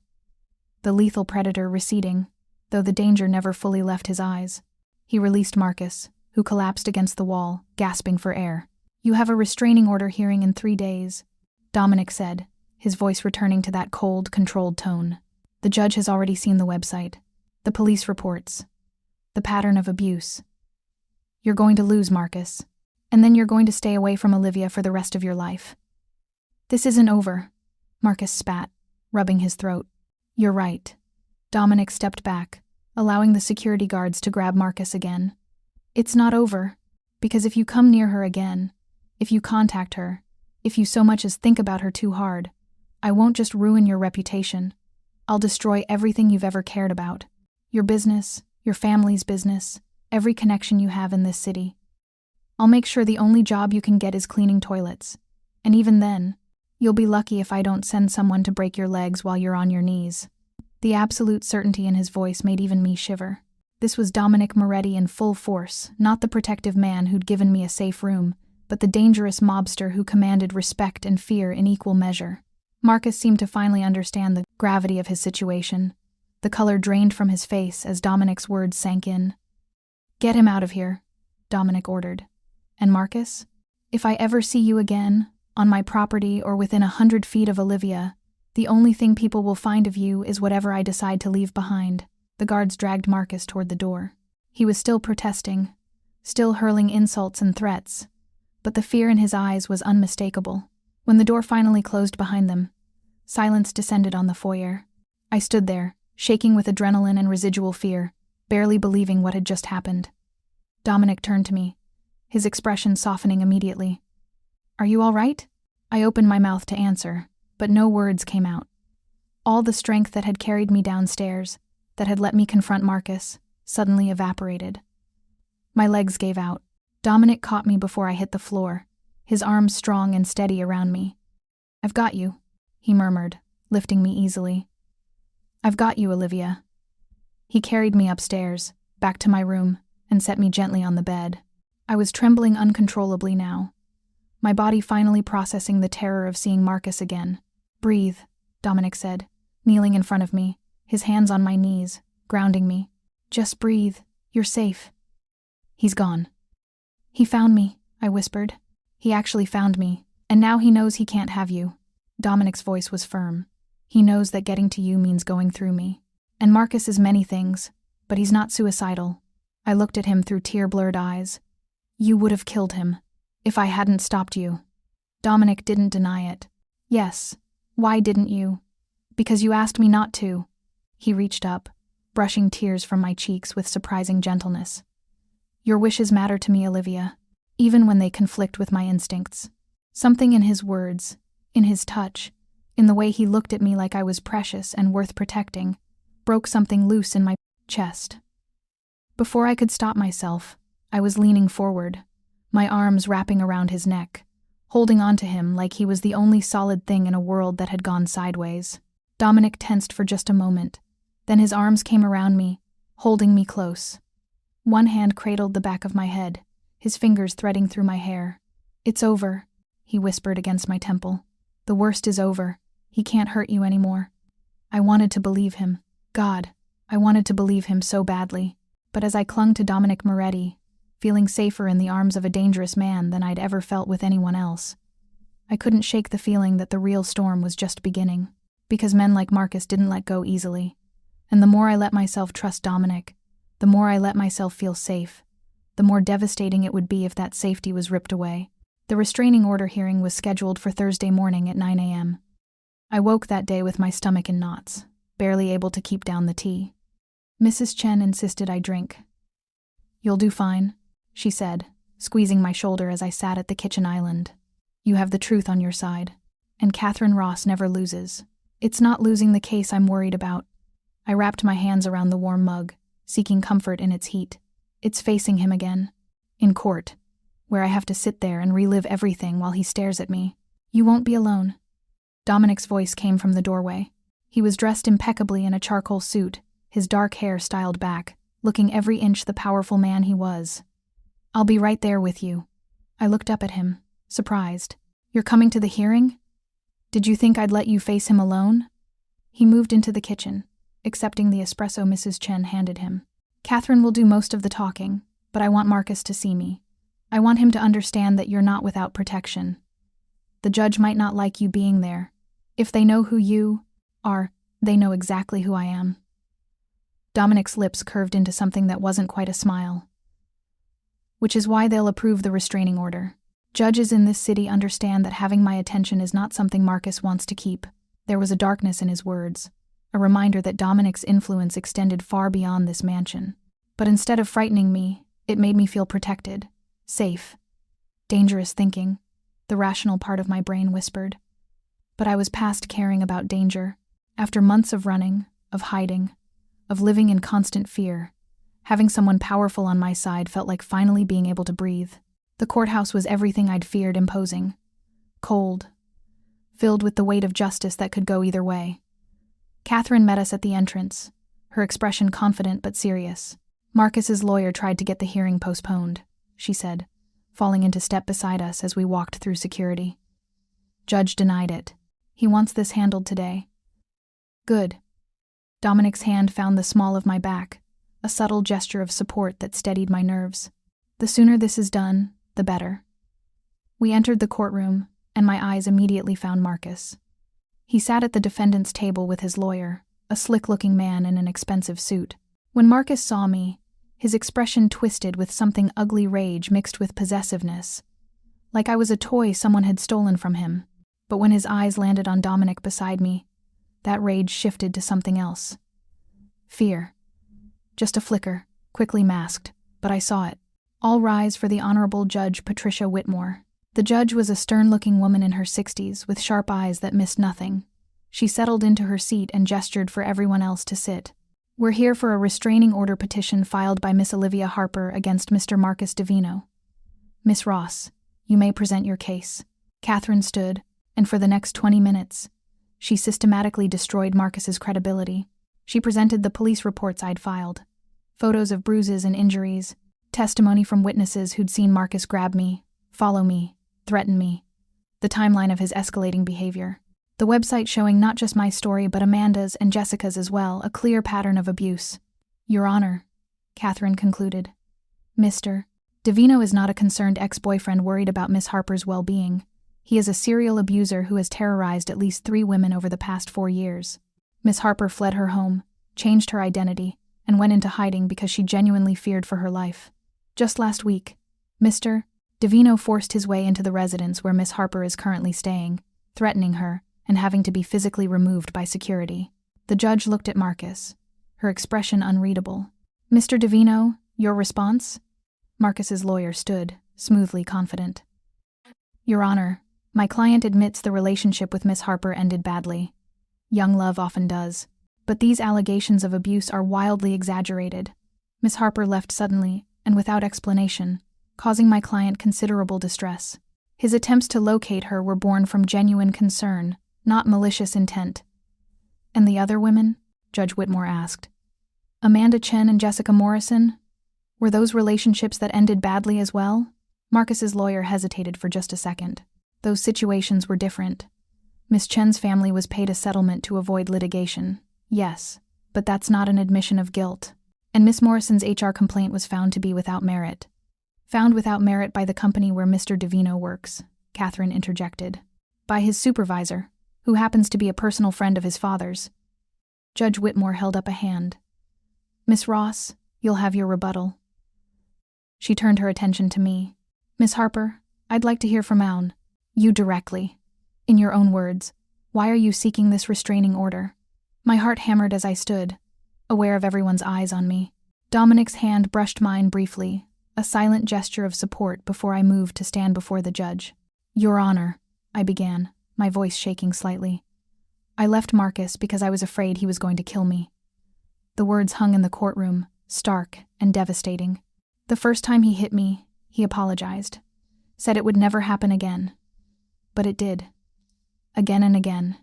The lethal predator receding, though the danger never fully left his eyes. He released Marcus, who collapsed against the wall, gasping for air. "You have a restraining order hearing in 3 days," Dominic said, his voice returning to that cold, controlled tone. "The judge has already seen the website, the police reports, the pattern of abuse. You're going to lose, Marcus, and then you're going to stay away from Olivia for the rest of your life." "This isn't over," Marcus spat, rubbing his throat. "You're right." Dominic stepped back, allowing the security guards to grab Marcus again. "It's not over, because if you come near her again, if you contact her, if you so much as think about her too hard, I won't just ruin your reputation. I'll destroy everything you've ever cared about. Your business, your family's business, every connection you have in this city. I'll make sure the only job you can get is cleaning toilets. And even then, you'll be lucky if I don't send someone to break your legs while you're on your knees." The absolute certainty in his voice made even me shiver. This was Dominic Moretti in full force, not the protective man who'd given me a safe room, but the dangerous mobster who commanded respect and fear in equal measure. Marcus seemed to finally understand the gravity of his situation. The color drained from his face as Dominic's words sank in. "Get him out of here," Dominic ordered. "And Marcus, if I ever see you again, on my property or within 100 feet of Olivia, the only thing people will find of you is whatever I decide to leave behind." The guards dragged Marcus toward the door. He was still protesting, still hurling insults and threats, but the fear in his eyes was unmistakable. When the door finally closed behind them, silence descended on the foyer. I stood there, shaking with adrenaline and residual fear, barely believing what had just happened. Dominic turned to me, his expression softening immediately. "Are you all right?" I opened my mouth to answer, but no words came out. All the strength that had carried me downstairs, that had let me confront Marcus, suddenly evaporated. My legs gave out. Dominic caught me before I hit the floor, his arms strong and steady around me. "I've got you," he murmured, lifting me easily. "I've got you, Olivia." He carried me upstairs, back to my room, and set me gently on the bed. I was trembling uncontrollably now, my body finally processing the terror of seeing Marcus again. "Breathe," Dominic said, kneeling in front of me, his hands on my knees, grounding me. "Just breathe, you're safe." "He's gone." "He found me," I whispered. "He actually found me, and now he knows he can't have you." Dominic's voice was firm. "He knows that getting to you means going through me. And Marcus is many things, but he's not suicidal." I looked at him through tear-blurred eyes. "You would have killed him, if I hadn't stopped you." Dominic didn't deny it. "Yes. Why didn't you?" "Because you asked me not to." He reached up, brushing tears from my cheeks with surprising gentleness. "Your wishes matter to me, Olivia, even when they conflict with my instincts." Something in his words, in his touch, in the way he looked at me like I was precious and worth protecting, broke something loose in my chest. Before I could stop myself, I was leaning forward, my arms wrapping around his neck, holding on to him like he was the only solid thing in a world that had gone sideways. Dominic tensed for just a moment, then his arms came around me, holding me close. One hand cradled the back of my head, his fingers threading through my hair. "It's over," he whispered against my temple. "The worst is over. He can't hurt you anymore." I wanted to believe him. God, I wanted to believe him so badly. But as I clung to Dominic Moretti, feeling safer in the arms of a dangerous man than I'd ever felt with anyone else, I couldn't shake the feeling that the real storm was just beginning. Because men like Marcus didn't let go easily. And the more I let myself trust Dominic, the more I let myself feel safe, the more devastating it would be if that safety was ripped away. The restraining order hearing was scheduled for Thursday morning at 9 a.m. I woke that day with my stomach in knots, barely able to keep down the tea. Mrs. Chen insisted I drink. "You'll do fine," she said, squeezing my shoulder as I sat at the kitchen island. "You have the truth on your side, and Catherine Ross never loses. It's not losing the case I'm worried about." I wrapped my hands around the warm mug, seeking comfort in its heat. It's facing him again. In court, where I have to sit there and relive everything while he stares at me. "You won't be alone." Dominic's voice came from the doorway. He was dressed impeccably in a charcoal suit, his dark hair styled back, looking every inch the powerful man he was. "I'll be right there with you." I looked up at him, surprised. "You're coming to the hearing? Did you think I'd let you face him alone?" He moved into the kitchen, accepting the espresso Mrs. Chen handed him. "Catherine will do most of the talking, but I want Marcus to see me. I want him to understand that you're not without protection. The judge might not like you being there. If they know who you are, they know exactly who I am." Dominic's lips curved into something that wasn't quite a smile. "Which is why they'll approve the restraining order. Judges in this city understand that having my attention is not something Marcus wants to keep." There was a darkness in his words, a reminder that Dominic's influence extended far beyond this mansion. But instead of frightening me, it made me feel protected, safe. Dangerous thinking, the rational part of my brain whispered. But I was past caring about danger. After months of running, of hiding, of living in constant fear, having someone powerful on my side felt like finally being able to breathe. The courthouse was everything I'd feared imposing. Cold, filled with the weight of justice that could go either way. Catherine met us at the entrance, her expression confident but serious. "Marcus's lawyer tried to get the hearing postponed," she said, falling into step beside us as we walked through security. "Judge denied it. He wants this handled today." "Good." Dominic's hand found the small of my back, a subtle gesture of support that steadied my nerves. "The sooner this is done, the better." We entered the courtroom, and my eyes immediately found Marcus. He sat at the defendant's table with his lawyer, a slick-looking man in an expensive suit. When Marcus saw me, his expression twisted with something ugly rage mixed with possessiveness, like I was a toy someone had stolen from him. But when his eyes landed on Dominic beside me, that rage shifted to something else. Fear. Just a flicker, quickly masked, but I saw it. "All rise for the Honorable Judge Patricia Whitmore." The judge was a stern-looking woman in her 60s with sharp eyes that missed nothing. She settled into her seat and gestured for everyone else to sit. "We're here for a restraining order petition filed by Miss Olivia Harper against Mr. Marcus Davino. Miss Ross, you may present your case." Catherine stood, and for the next 20 minutes, she systematically destroyed Marcus's credibility. She presented the police reports I'd filed, photos of bruises and injuries, testimony from witnesses who'd seen Marcus grab me, follow me, threaten me, the timeline of his escalating behavior. The website showing not just my story but Amanda's and Jessica's as well, a clear pattern of abuse. "Your Honor," Catherine concluded, "Mr. Davino is not a concerned ex-boyfriend worried about Miss Harper's well-being. He is a serial abuser who has terrorized at least 3 women over the past 4 years. Miss Harper fled her home, changed her identity, and went into hiding because she genuinely feared for her life. Just last week, Mr. Davino forced his way into the residence where Miss Harper is currently staying, threatening her and having to be physically removed by security." The judge looked at Marcus, her expression unreadable. "Mr. Davino, your response?" Marcus's lawyer stood, smoothly confident. "Your Honor, my client admits the relationship with Miss Harper ended badly. Young love often does. But these allegations of abuse are wildly exaggerated. Miss Harper left suddenly and without explanation, causing my client considerable distress. His attempts to locate her were born from genuine concern, not malicious intent." "And the other women?" Judge Whitmore asked. "Amanda Chen and Jessica Morrison? Were those relationships that ended badly as well?" Marcus's lawyer hesitated for just a second. "Those situations were different. Miss Chen's family was paid a settlement to avoid litigation. Yes, but that's not an admission of guilt. And Miss Morrison's HR complaint was found to be without merit." "Found without merit by the company where Mr. Davino works," Catherine interjected. "By his supervisor, who happens to be a personal friend of his father's." Judge Whitmore held up a hand. "Miss Ross, you'll have your rebuttal." She turned her attention to me. "Miss Harper, I'd like to hear from you directly. In your own words, Why are you seeking this restraining order? My heart hammered as I stood, aware of everyone's eyes on me. Dominic's hand brushed mine briefly, a silent gesture of support before I moved to stand before the judge. Your Honor, I began, my voice shaking slightly. I left Marcus because I was afraid he was going to kill me. The words hung in the courtroom, stark and devastating. The first time he hit me, he apologized, said it would never happen again. But it did. Again and again.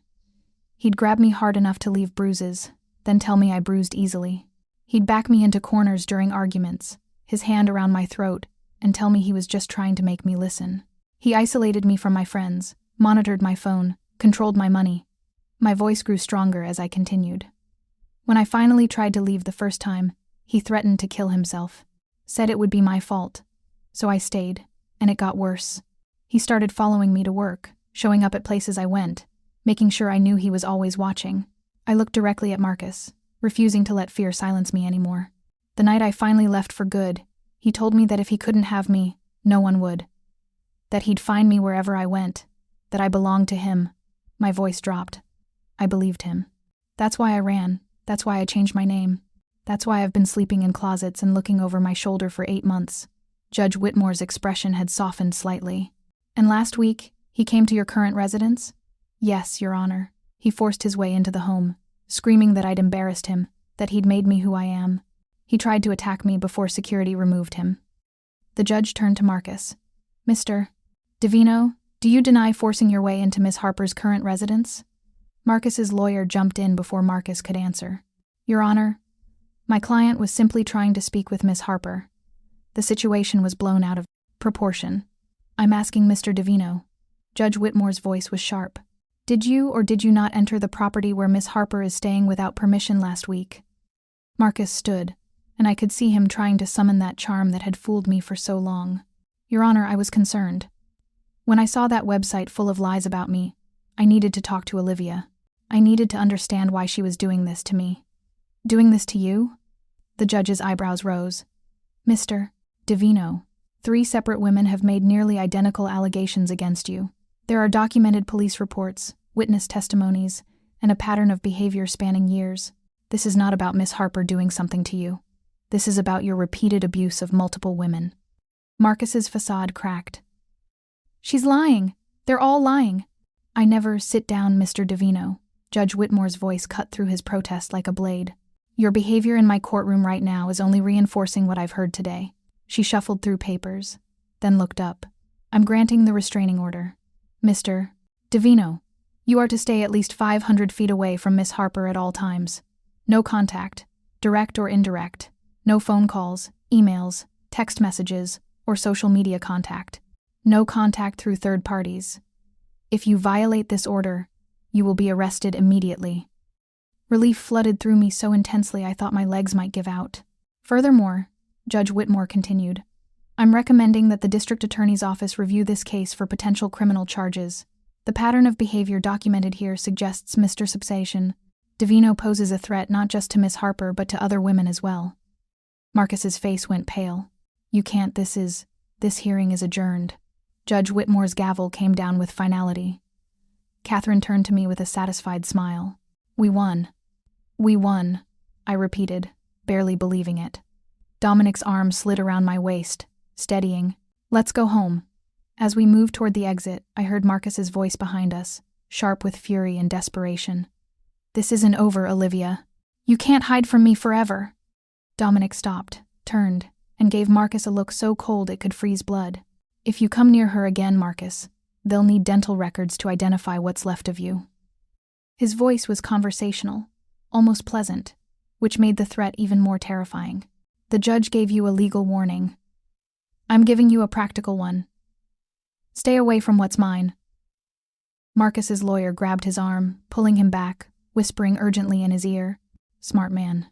He'd grab me hard enough to leave bruises, then tell me I bruised easily. He'd back me into corners during arguments, his hand around my throat, and tell me he was just trying to make me listen. He isolated me from my friends, monitored my phone, controlled my money. My voice grew stronger as I continued. When I finally tried to leave the first time, he threatened to kill himself, said it would be my fault. So I stayed, and it got worse. He started following me to work, showing up at places I went, making sure I knew he was always watching. I looked directly at Marcus, refusing to let fear silence me anymore. The night I finally left for good, he told me that if he couldn't have me, no one would. That he'd find me wherever I went, that I belonged to him. My voice dropped. I believed him. That's why I ran. That's why I changed my name. That's why I've been sleeping in closets and looking over my shoulder for 8 months. Judge Whitmore's expression had softened slightly. And last week, he came to your current residence? Yes, Your Honor. He forced his way into the home, screaming that I'd embarrassed him, that he'd made me who I am. He tried to attack me before security removed him. The judge turned to Marcus. Mr. Divino, do you deny forcing your way into Miss Harper's current residence? Marcus's lawyer jumped in before Marcus could answer. Your Honor, my client was simply trying to speak with Miss Harper. The situation was blown out of proportion. I'm asking Mr. Divino. Judge Whitmore's voice was sharp. Did you or did you not enter the property where Miss Harper is staying without permission last week? Marcus stood, and I could see him trying to summon that charm that had fooled me for so long. Your Honor, I was concerned. When I saw that website full of lies about me, I needed to talk to Olivia. I needed to understand why she was doing this to me. Doing this to you? The judge's eyebrows rose. Mr. Divino, 3 separate women have made nearly identical allegations against you. There are documented police reports, witness testimonies, and a pattern of behavior spanning years. This is not about Miss Harper doing something to you. This is about your repeated abuse of multiple women. Marcus's facade cracked. She's lying. They're all lying. I never sit down, Mr. Divino. Judge Whitmore's voice cut through his protest like a blade. Your behavior in my courtroom right now is only reinforcing what I've heard today. She shuffled through papers, then looked up. I'm granting the restraining order. Mr. Divino, you are to stay at least 500 feet away from Miss Harper at all times. No contact, direct or indirect. No phone calls, emails, text messages, or social media contact. No contact through third parties. If you violate this order, you will be arrested immediately. Relief flooded through me so intensely I thought my legs might give out. Furthermore, Judge Whitmore continued, I'm recommending that the district attorney's office review this case for potential criminal charges. The pattern of behavior documented here suggests Mr. Subsation. Divino poses a threat not just to Miss Harper but to other women as well. Marcus's face went pale. You can't, this hearing is adjourned. Judge Whitmore's gavel came down with finality. Catherine turned to me with a satisfied smile. We won. We won, I repeated, barely believing it. Dominic's arm slid around my waist, steadying. Let's go home. As we moved toward the exit, I heard Marcus's voice behind us, sharp with fury and desperation. This isn't over, Olivia. You can't hide from me forever. Dominic stopped, turned, and gave Marcus a look so cold it could freeze blood. If you come near her again, Marcus, they'll need dental records to identify what's left of you. His voice was conversational, almost pleasant, which made the threat even more terrifying. The judge gave you a legal warning. I'm giving you a practical one. Stay away from what's mine. Marcus's lawyer grabbed his arm, pulling him back, whispering urgently in his ear. Smart man.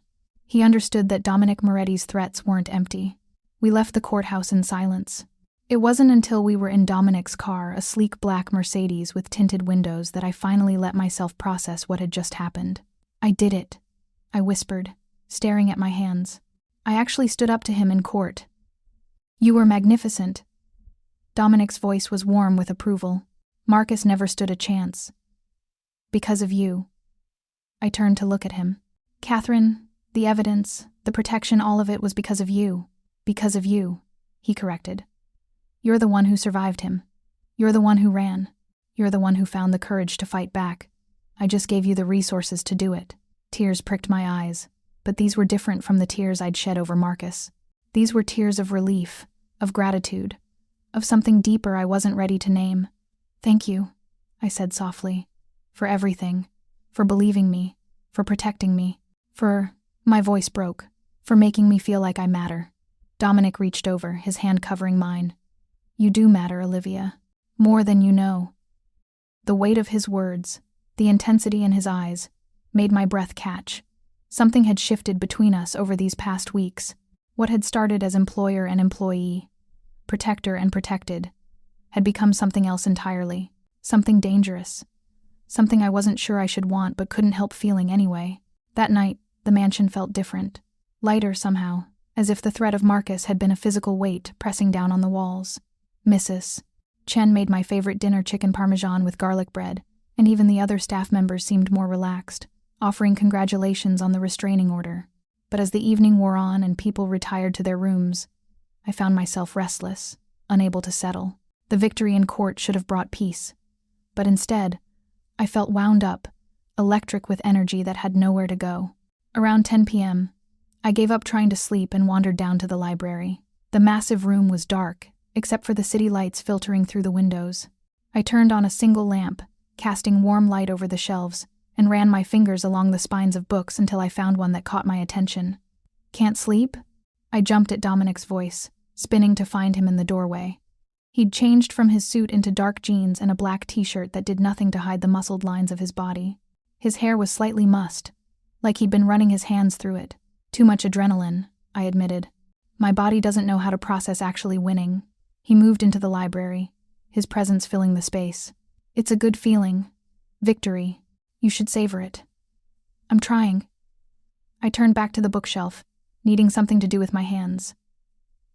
He understood that Dominic Moretti's threats weren't empty. We left the courthouse in silence. It wasn't until we were in Dominic's car, a sleek black Mercedes with tinted windows, that I finally let myself process what had just happened. I did it, I whispered, staring at my hands. I actually stood up to him in court. You were magnificent. Dominic's voice was warm with approval. Marcus never stood a chance. Because of you. I turned to look at him. Catherine, the evidence, the protection, all of it was because of you. Because of you, he corrected. You're the one who survived him. You're the one who ran. You're the one who found the courage to fight back. I just gave you the resources to do it. Tears pricked my eyes, but these were different from the tears I'd shed over Marcus. These were tears of relief, of gratitude, of something deeper I wasn't ready to name. Thank you, I said softly, for everything, for believing me, for protecting me, my voice broke, for making me feel like I matter. Dominic reached over, his hand covering mine. You do matter, Olivia. More than you know. The weight of his words, the intensity in his eyes, made my breath catch. Something had shifted between us over these past weeks. What had started as employer and employee, protector and protected, had become something else entirely, something dangerous, something I wasn't sure I should want but couldn't help feeling anyway. That night, the mansion felt different, lighter somehow, as if the threat of Marcus had been a physical weight pressing down on the walls. Mrs. Chen made my favorite dinner, chicken parmesan with garlic bread, and even the other staff members seemed more relaxed, offering congratulations on the restraining order. But as the evening wore on and people retired to their rooms, I found myself restless, unable to settle. The victory in court should have brought peace, but instead, I felt wound up, electric with energy that had nowhere to go. Around 10 p.m., I gave up trying to sleep and wandered down to the library. The massive room was dark, except for the city lights filtering through the windows. I turned on a single lamp, casting warm light over the shelves, and ran my fingers along the spines of books until I found one that caught my attention. Can't sleep? I jumped at Dominic's voice, spinning to find him in the doorway. He'd changed from his suit into dark jeans and a black t-shirt that did nothing to hide the muscled lines of his body. His hair was slightly mussed, like he'd been running his hands through it. Too much adrenaline, I admitted. My body doesn't know how to process actually winning. He moved into the library, his presence filling the space. It's a good feeling. Victory. You should savor it. I'm trying. I turned back to the bookshelf, needing something to do with my hands.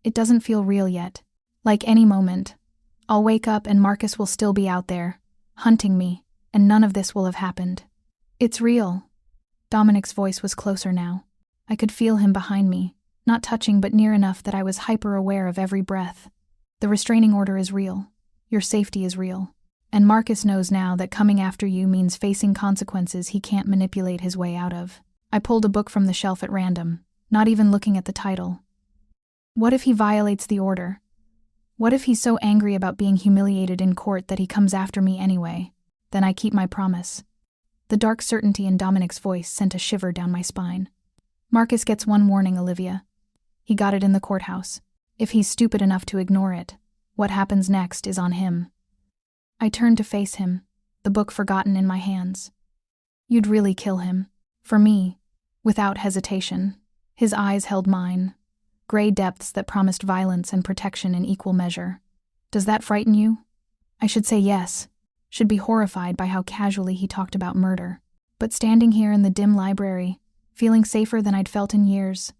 It doesn't feel real yet. Like any moment, I'll wake up and Marcus will still be out there, hunting me, and none of this will have happened. It's real. Dominic's voice was closer now. I could feel him behind me, not touching but near enough that I was hyper-aware of every breath. The restraining order is real. Your safety is real. And Marcus knows now that coming after you means facing consequences he can't manipulate his way out of. I pulled a book from the shelf at random, not even looking at the title. What if he violates the order? What if he's so angry about being humiliated in court that he comes after me anyway? Then I keep my promise. The dark certainty in Dominic's voice sent a shiver down my spine. Marcus gets one warning, Olivia. He got it in the courthouse. If he's stupid enough to ignore it, what happens next is on him. I turned to face him, the book forgotten in my hands. You'd really kill him. For me, without hesitation. His eyes held mine, gray depths that promised violence and protection in equal measure. Does that frighten you? I should say yes, should be horrified by how casually he talked about murder. But standing here in the dim library, feeling safer than I'd felt in years,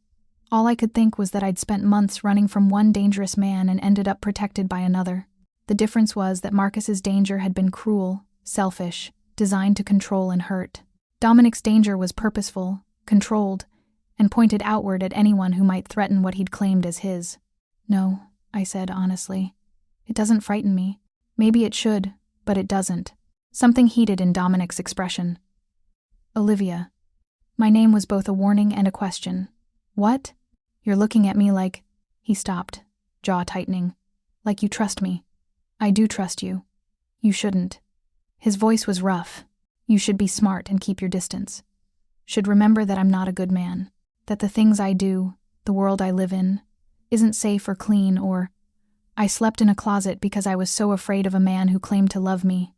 all I could think was that I'd spent months running from one dangerous man and ended up protected by another. The difference was that Marcus's danger had been cruel, selfish, designed to control and hurt. Dominic's danger was purposeful, controlled, and pointed outward at anyone who might threaten what he'd claimed as his. No, I said honestly. It doesn't frighten me. Maybe it should, but it doesn't. Something heated in Dominic's expression. Olivia. My name was both a warning and a question. What? You're looking at me like... He stopped, jaw tightening. Like you trust me. I do trust you. You shouldn't. His voice was rough. You should be smart and keep your distance. Should remember that I'm not a good man. That the things I do, the world I live in, isn't safe or clean or... I slept in a closet because I was so afraid of a man who claimed to love me.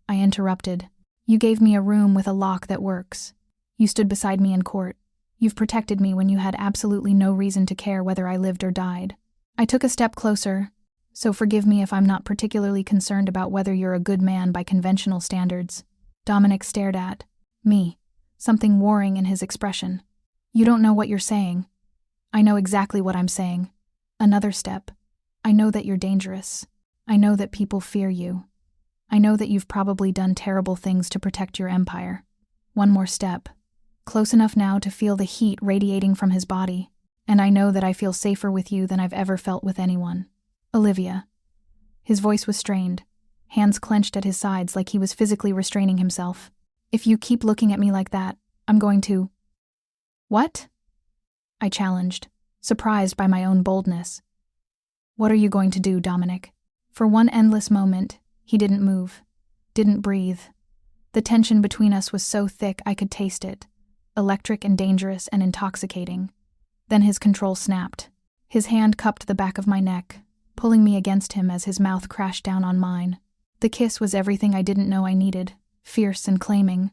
I interrupted. You gave me a room with a lock that works. You stood beside me in court. You've protected me when you had absolutely no reason to care whether I lived or died. I took a step closer, so forgive me if I'm not particularly concerned about whether you're a good man by conventional standards. Dominic stared at me, something warring in his expression. You don't know what you're saying. I know exactly what I'm saying. Another step. I know that you're dangerous. I know that people fear you. I know that you've probably done terrible things to protect your empire. One more step. Close enough now to feel the heat radiating from his body, and I know that I feel safer with you than I've ever felt with anyone. Olivia. His voice was strained, hands clenched at his sides like he was physically restraining himself. If you keep looking at me like that, I'm going to… What? I challenged, surprised by my own boldness. What are you going to do, Dominic? For one endless moment, he didn't move, didn't breathe. The tension between us was so thick I could taste it, electric and dangerous and intoxicating. Then his control snapped. His hand cupped the back of my neck, pulling me against him as his mouth crashed down on mine. The kiss was everything I didn't know I needed, fierce and claiming,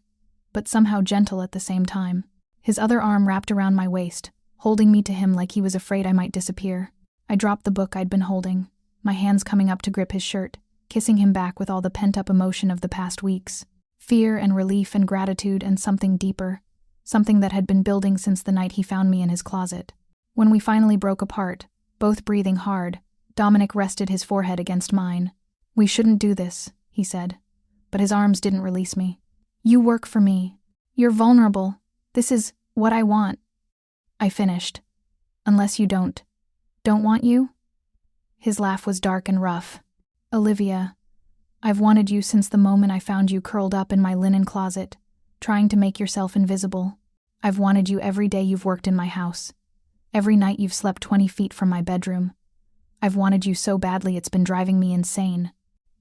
but somehow gentle at the same time. His other arm wrapped around my waist, holding me to him like he was afraid I might disappear. I dropped the book I'd been holding, my hands coming up to grip his shirt, kissing him back with all the pent-up emotion of the past weeks. Fear and relief and gratitude and something deeper, something that had been building since the night he found me in his closet. When we finally broke apart, both breathing hard, Dominic rested his forehead against mine. We shouldn't do this, he said, but his arms didn't release me. You work for me. You're vulnerable. This is what I want. I finished. Unless you don't. Don't want you? His laugh was dark and rough. Olivia, I've wanted you since the moment I found you curled up in my linen closet, trying to make yourself invisible. I've wanted you every day you've worked in my house. Every night you've slept 20 feet from my bedroom. I've wanted you so badly it's been driving me insane.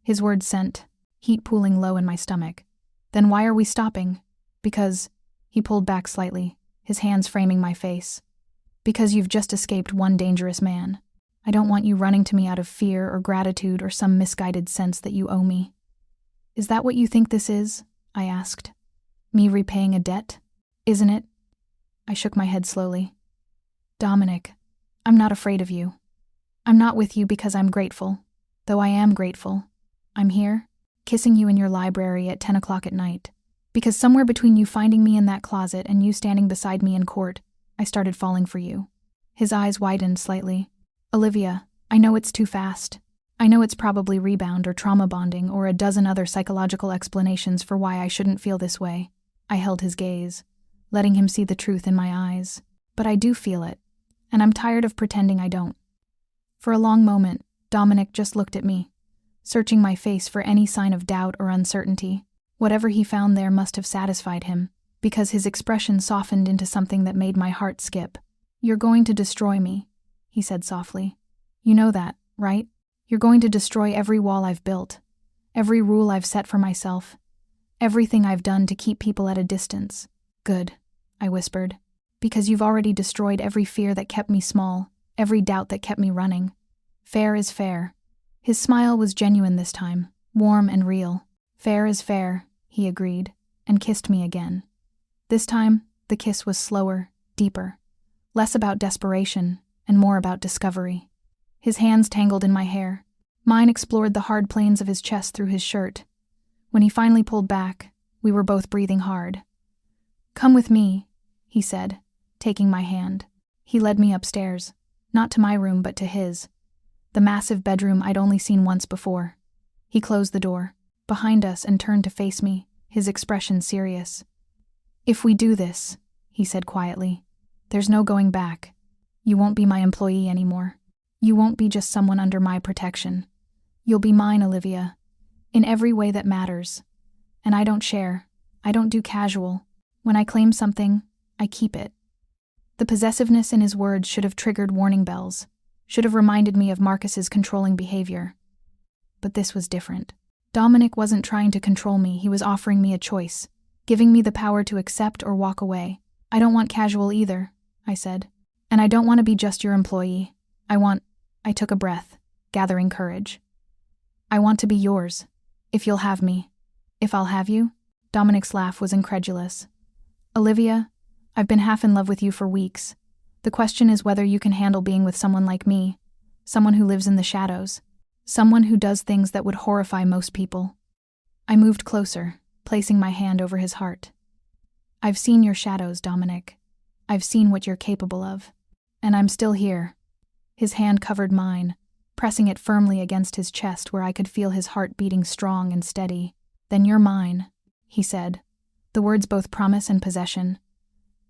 His words sent heat pooling low in my stomach. Then why are we stopping? Because… He pulled back slightly, his hands framing my face. Because you've just escaped one dangerous man. I don't want you running to me out of fear or gratitude or some misguided sense that you owe me. Is that what you think this is? I asked. Me repaying a debt? Isn't it? I shook my head slowly. Dominic, I'm not afraid of you. I'm not with you because I'm grateful, though I am grateful. I'm here, kissing you in your library at 10 o'clock at night, because somewhere between you finding me in that closet and you standing beside me in court, I started falling for you. His eyes widened slightly. Olivia, I know it's too fast. I know it's probably rebound or trauma bonding or a dozen other psychological explanations for why I shouldn't feel this way. I held his gaze, letting him see the truth in my eyes. But I do feel it, and I'm tired of pretending I don't. For a long moment, Dominic just looked at me, searching my face for any sign of doubt or uncertainty. Whatever he found there must have satisfied him, because his expression softened into something that made my heart skip. You're going to destroy me, he said softly. You know that, right? You're going to destroy every wall I've built, every rule I've set for myself, everything I've done to keep people at a distance. Good, I whispered, because you've already destroyed every fear that kept me small, every doubt that kept me running. Fair is fair. His smile was genuine this time, warm and real. Fair is fair, he agreed, and kissed me again. This time, the kiss was slower, deeper, less about desperation and more about discovery. His hands tangled in my hair. Mine explored the hard planes of his chest through his shirt. When he finally pulled back, we were both breathing hard. Come with me, he said, taking my hand. He led me upstairs, not to my room but to his, the massive bedroom I'd only seen once before. He closed the door behind us and turned to face me, his expression serious. If we do this, he said quietly, there's no going back. You won't be my employee anymore. You won't be just someone under my protection. You'll be mine, Olivia, in every way that matters. And I don't share. I don't do casual. When I claim something, I keep it. The possessiveness in his words should have triggered warning bells, should have reminded me of Marcus's controlling behavior. But this was different. Dominic wasn't trying to control me, he was offering me a choice, giving me the power to accept or walk away. I don't want casual either, I said. And I don't want to be just your employee. I took a breath, gathering courage. I want to be yours, if you'll have me. If I'll have you? Dominic's laugh was incredulous. Olivia, I've been half in love with you for weeks. The question is whether you can handle being with someone like me, someone who lives in the shadows, someone who does things that would horrify most people. I moved closer, placing my hand over his heart. I've seen your shadows, Dominic. I've seen what you're capable of. And I'm still here. His hand covered mine, pressing it firmly against his chest where I could feel his heart beating strong and steady. "Then you're mine," he said, the words both promise and possession.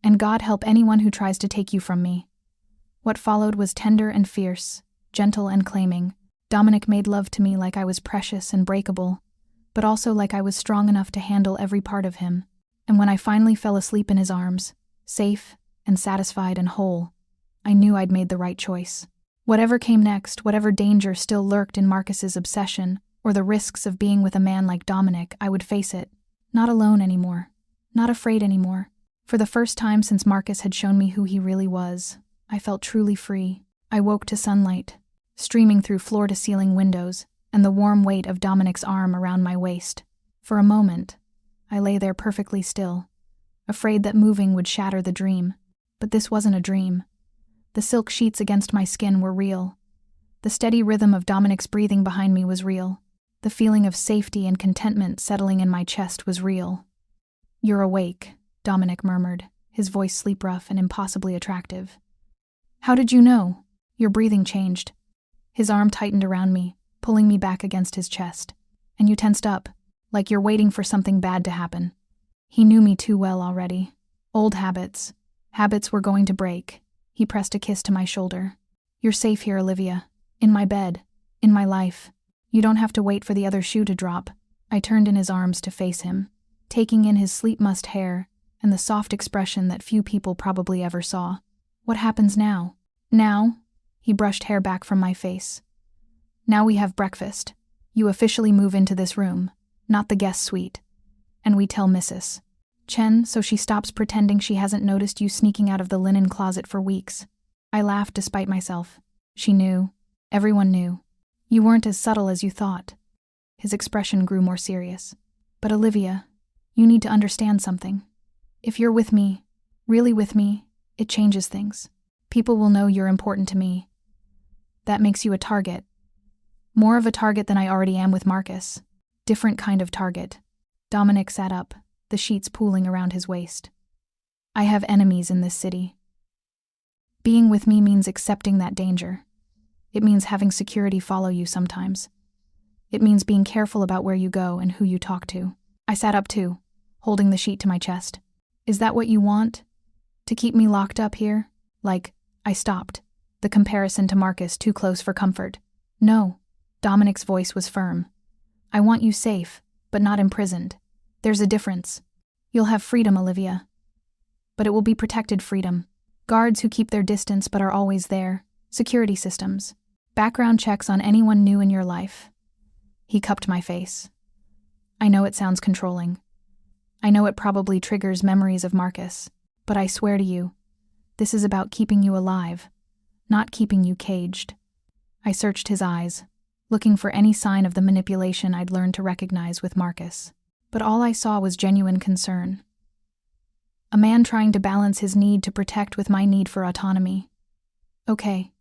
"And God help anyone who tries to take you from me." What followed was tender and fierce, gentle and claiming. Dominic made love to me like I was precious and breakable, but also like I was strong enough to handle every part of him. And when I finally fell asleep in his arms, safe and satisfied and whole, I knew I'd made the right choice. Whatever came next, whatever danger still lurked in Marcus's obsession, or the risks of being with a man like Dominic, I would face it. Not alone anymore. Not afraid anymore. For the first time since Marcus had shown me who he really was, I felt truly free. I woke to sunlight, streaming through floor-to-ceiling windows, and the warm weight of Dominic's arm around my waist. For a moment, I lay there perfectly still, afraid that moving would shatter the dream. But this wasn't a dream. The silk sheets against my skin were real. The steady rhythm of Dominic's breathing behind me was real. The feeling of safety and contentment settling in my chest was real. "You're awake," Dominic murmured, his voice sleep-rough and impossibly attractive. "How did you know?" "Your breathing changed." His arm tightened around me, pulling me back against his chest. "And you tensed up, like you're waiting for something bad to happen." He knew me too well already. Old habits. Habits were going to break. He pressed a kiss to my shoulder. "You're safe here, Olivia. In my bed. In my life. You don't have to wait for the other shoe to drop." I turned in his arms to face him, taking in his sleep-mussed hair and the soft expression that few people probably ever saw. "What happens now?" "Now?" He brushed hair back from my face. "Now we have breakfast. You officially move into this room, not the guest suite. And we tell Mrs. Chen so she stops pretending she hasn't noticed you sneaking out of the linen closet for weeks." I laughed despite myself. She knew. Everyone knew. "You weren't as subtle as you thought." His expression grew more serious. "But Olivia, you need to understand something. If you're with me, really with me, it changes things. People will know you're important to me. That makes you a target. More of a target than I already am with Marcus. Different kind of target." Dominic sat up, the sheets pooling around his waist. "I have enemies in this city. Being with me means accepting that danger. It means having security follow you sometimes. It means being careful about where you go and who you talk to." I sat up too, holding the sheet to my chest. "Is that what you want? To keep me locked up here?" I stopped, the comparison to Marcus too close for comfort. "No." Dominic's voice was firm. "I want you safe, but not imprisoned. There's a difference. You'll have freedom, Olivia. But it will be protected freedom. Guards who keep their distance but are always there. Security systems. Background checks on anyone new in your life." He cupped my face. "I know it sounds controlling. I know it probably triggers memories of Marcus. But I swear to you, this is about keeping you alive, not keeping you caged." I searched his eyes, looking for any sign of the manipulation I'd learned to recognize with Marcus. But all I saw was genuine concern. A man trying to balance his need to protect with my need for autonomy. "Okay,"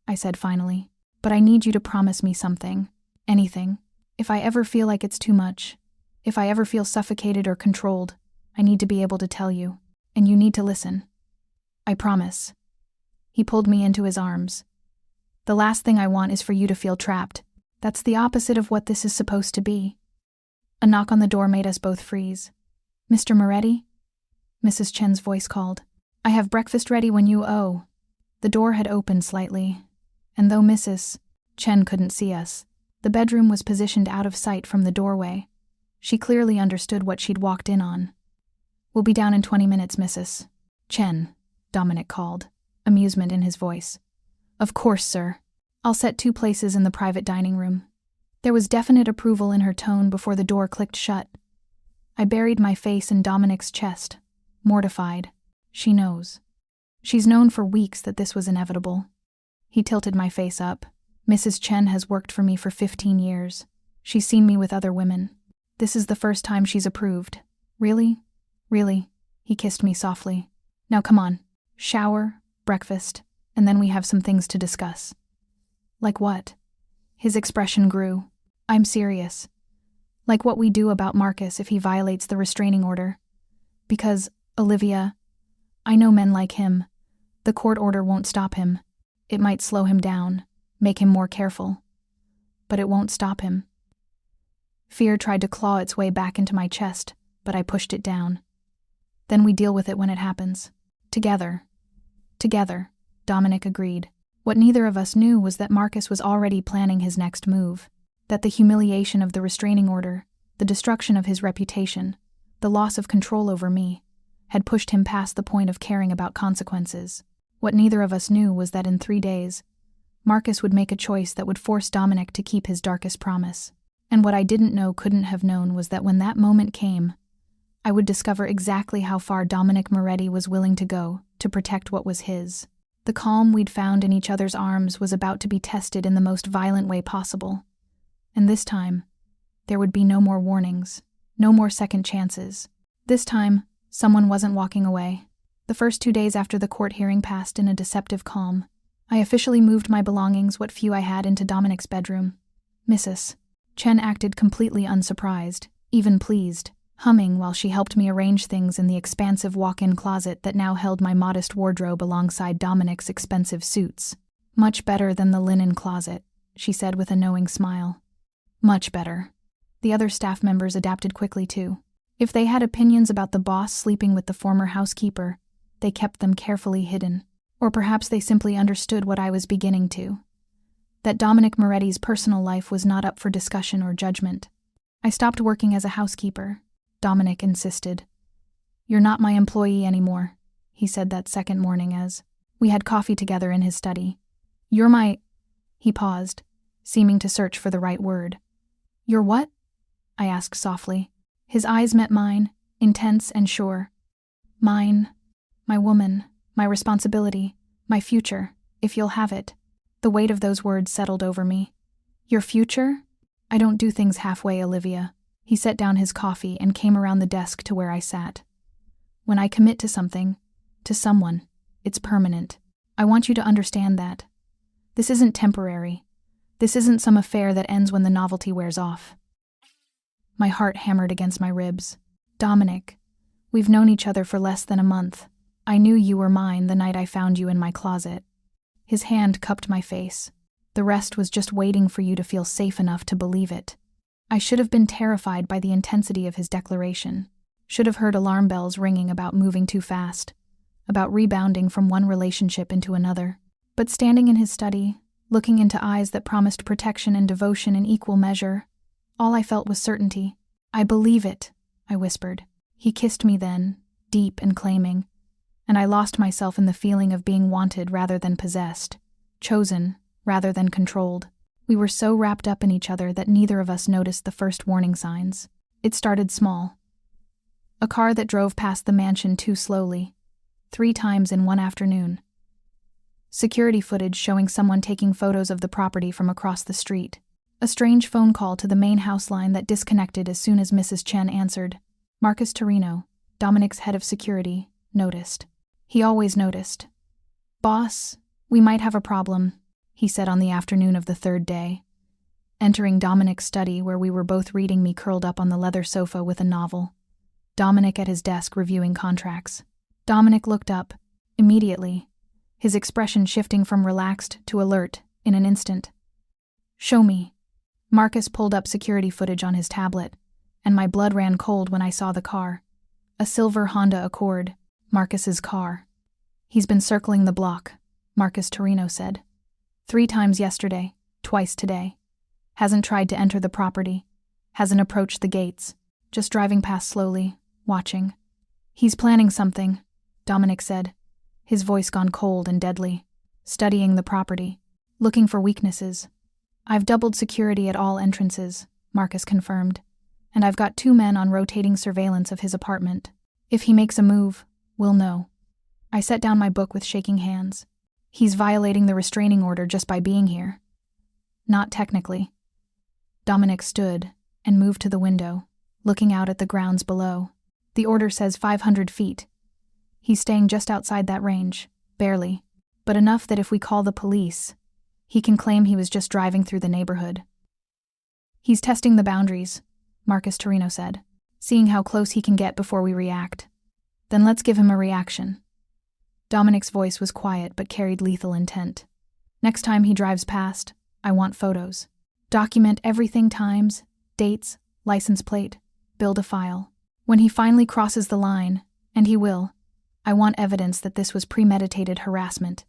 I said finally, "but I need you to promise me something. Anything. If I ever feel like it's too much, if I ever feel suffocated or controlled, I need to be able to tell you. And you need to listen. I promise." He pulled me into his arms. "The last thing I want is for you to feel trapped. That's the opposite of what this is supposed to be." A knock on the door made us both freeze. "Mr. Moretti?" Mrs. Chen's voice called. "I have breakfast ready when you The door had opened slightly, and though Mrs. Chen couldn't see us, the bedroom was positioned out of sight from the doorway. She clearly understood what she'd walked in on. "We'll be down in 20 minutes, Mrs. Chen," Dominic called, amusement in his voice. "Of course, sir. I'll set 2 places in the private dining room." There was definite approval in her tone before the door clicked shut. I buried my face in Dominic's chest, mortified. She knows. She's known for weeks that this was inevitable. He tilted my face up. "Mrs. Chen has worked for me for 15 years. She's seen me with other women. This is the first time she's approved." "Really? Really?" He kissed me softly. "Now come on. Shower, breakfast, and then we have some things to discuss." "Like what?" His expression grew. "I'm serious. Like what we do about Marcus if he violates the restraining order. Because, Olivia, I know men like him. The court order won't stop him. It might slow him down, make him more careful. But it won't stop him. Fear tried to claw its way back into my chest, but I pushed it down. Then we deal with it when it happens. Together. Together, Dominic agreed. What neither of us knew was that Marcus was already planning his next move, that the humiliation of the restraining order, the destruction of his reputation, the loss of control over me, had pushed him past the point of caring about consequences. What neither of us knew was that in 3 days, Marcus would make a choice that would force Dominic to keep his darkest promise. And what I didn't know, couldn't have known, was that when that moment came, I would discover exactly how far Dominic Moretti was willing to go to protect what was his. The calm we'd found in each other's arms was about to be tested in the most violent way possible. And this time, there would be no more warnings, no more second chances. This time, someone wasn't walking away. The first 2 days after the court hearing passed in a deceptive calm, I officially moved my belongings, what few I had, into Dominic's bedroom. Mrs. Chen acted completely unsurprised, even pleased, humming while she helped me arrange things in the expansive walk-in closet that now held my modest wardrobe alongside Dominic's expensive suits. "Much better than the linen closet," she said with a knowing smile. "Much better." The other staff members adapted quickly too. If they had opinions about the boss sleeping with the former housekeeper, they kept them carefully hidden. Or perhaps they simply understood what I was beginning to: that Dominic Moretti's personal life was not up for discussion or judgment. "I stopped working as a housekeeper," Dominic insisted. "You're not my employee anymore," he said that second morning as we had coffee together in his study. "You're my—" He paused, seeming to search for the right word. "You're what?" I asked softly. His eyes met mine, intense and sure. "Mine. My woman. My responsibility. My future, if you'll have it." The weight of those words settled over me. "Your future? I don't do things halfway, Olivia." He set down his coffee and came around the desk to where I sat. "When I commit to something, to someone, it's permanent. I want you to understand that. This isn't temporary. This isn't some affair that ends when the novelty wears off." My heart hammered against my ribs. "Dominic, we've known each other for less than a month. I knew you were mine the night I found you in my closet." His hand cupped my face. "The rest was just waiting for you to feel safe enough to believe it." I should have been terrified by the intensity of his declaration. Should have heard alarm bells ringing about moving too fast, about rebounding from one relationship into another. But standing in his study, looking into eyes that promised protection and devotion in equal measure, all I felt was certainty. "I believe it," I whispered. He kissed me then, deep and claiming, and I lost myself in the feeling of being wanted rather than possessed, chosen rather than controlled. We were so wrapped up in each other that neither of us noticed the first warning signs. It started small. A car that drove past the mansion too slowly, 3 times in one afternoon. Security footage showing someone taking photos of the property from across the street. A strange phone call to the main house line that disconnected as soon as Mrs. Chen answered. Marcus Torino, Dominic's head of security, noticed. He always noticed. "Boss, we might have a problem," he said on the afternoon of the 3rd day, entering Dominic's study where we were both reading, me curled up on the leather sofa with a novel, Dominic at his desk reviewing contracts. Dominic looked up, immediately, his expression shifting from relaxed to alert in an instant. "Show me." Marcus pulled up security footage on his tablet, and my blood ran cold when I saw the car. A silver Honda Accord, Marcus's car. "He's been circling the block," Marcus Torino said. 3 times yesterday, twice today. Hasn't tried to enter the property. Hasn't approached the gates. Just driving past slowly, watching. "He's planning something," Dominic said, his voice gone cold and deadly. "Studying the property. Looking for weaknesses." "I've doubled security at all entrances," Marcus confirmed, "and I've got 2 men on rotating surveillance of his apartment. If he makes a move, we'll know." I set down my book with shaking hands. "He's violating the restraining order just by being here." "Not technically." Dominic stood and moved to the window, looking out at the grounds below. "The order says 500 feet. He's staying just outside that range, barely, but enough that if we call the police, he can claim he was just driving through the neighborhood." "He's testing the boundaries," Marcus Torino said, "seeing how close he can get before we react. Then let's give him a reaction." Dominic's voice was quiet but carried lethal intent. Next time he drives past, I want photos. Document everything: times, dates, license plate, build a file. When he finally crosses the line, and he will, I want evidence that this was premeditated harassment.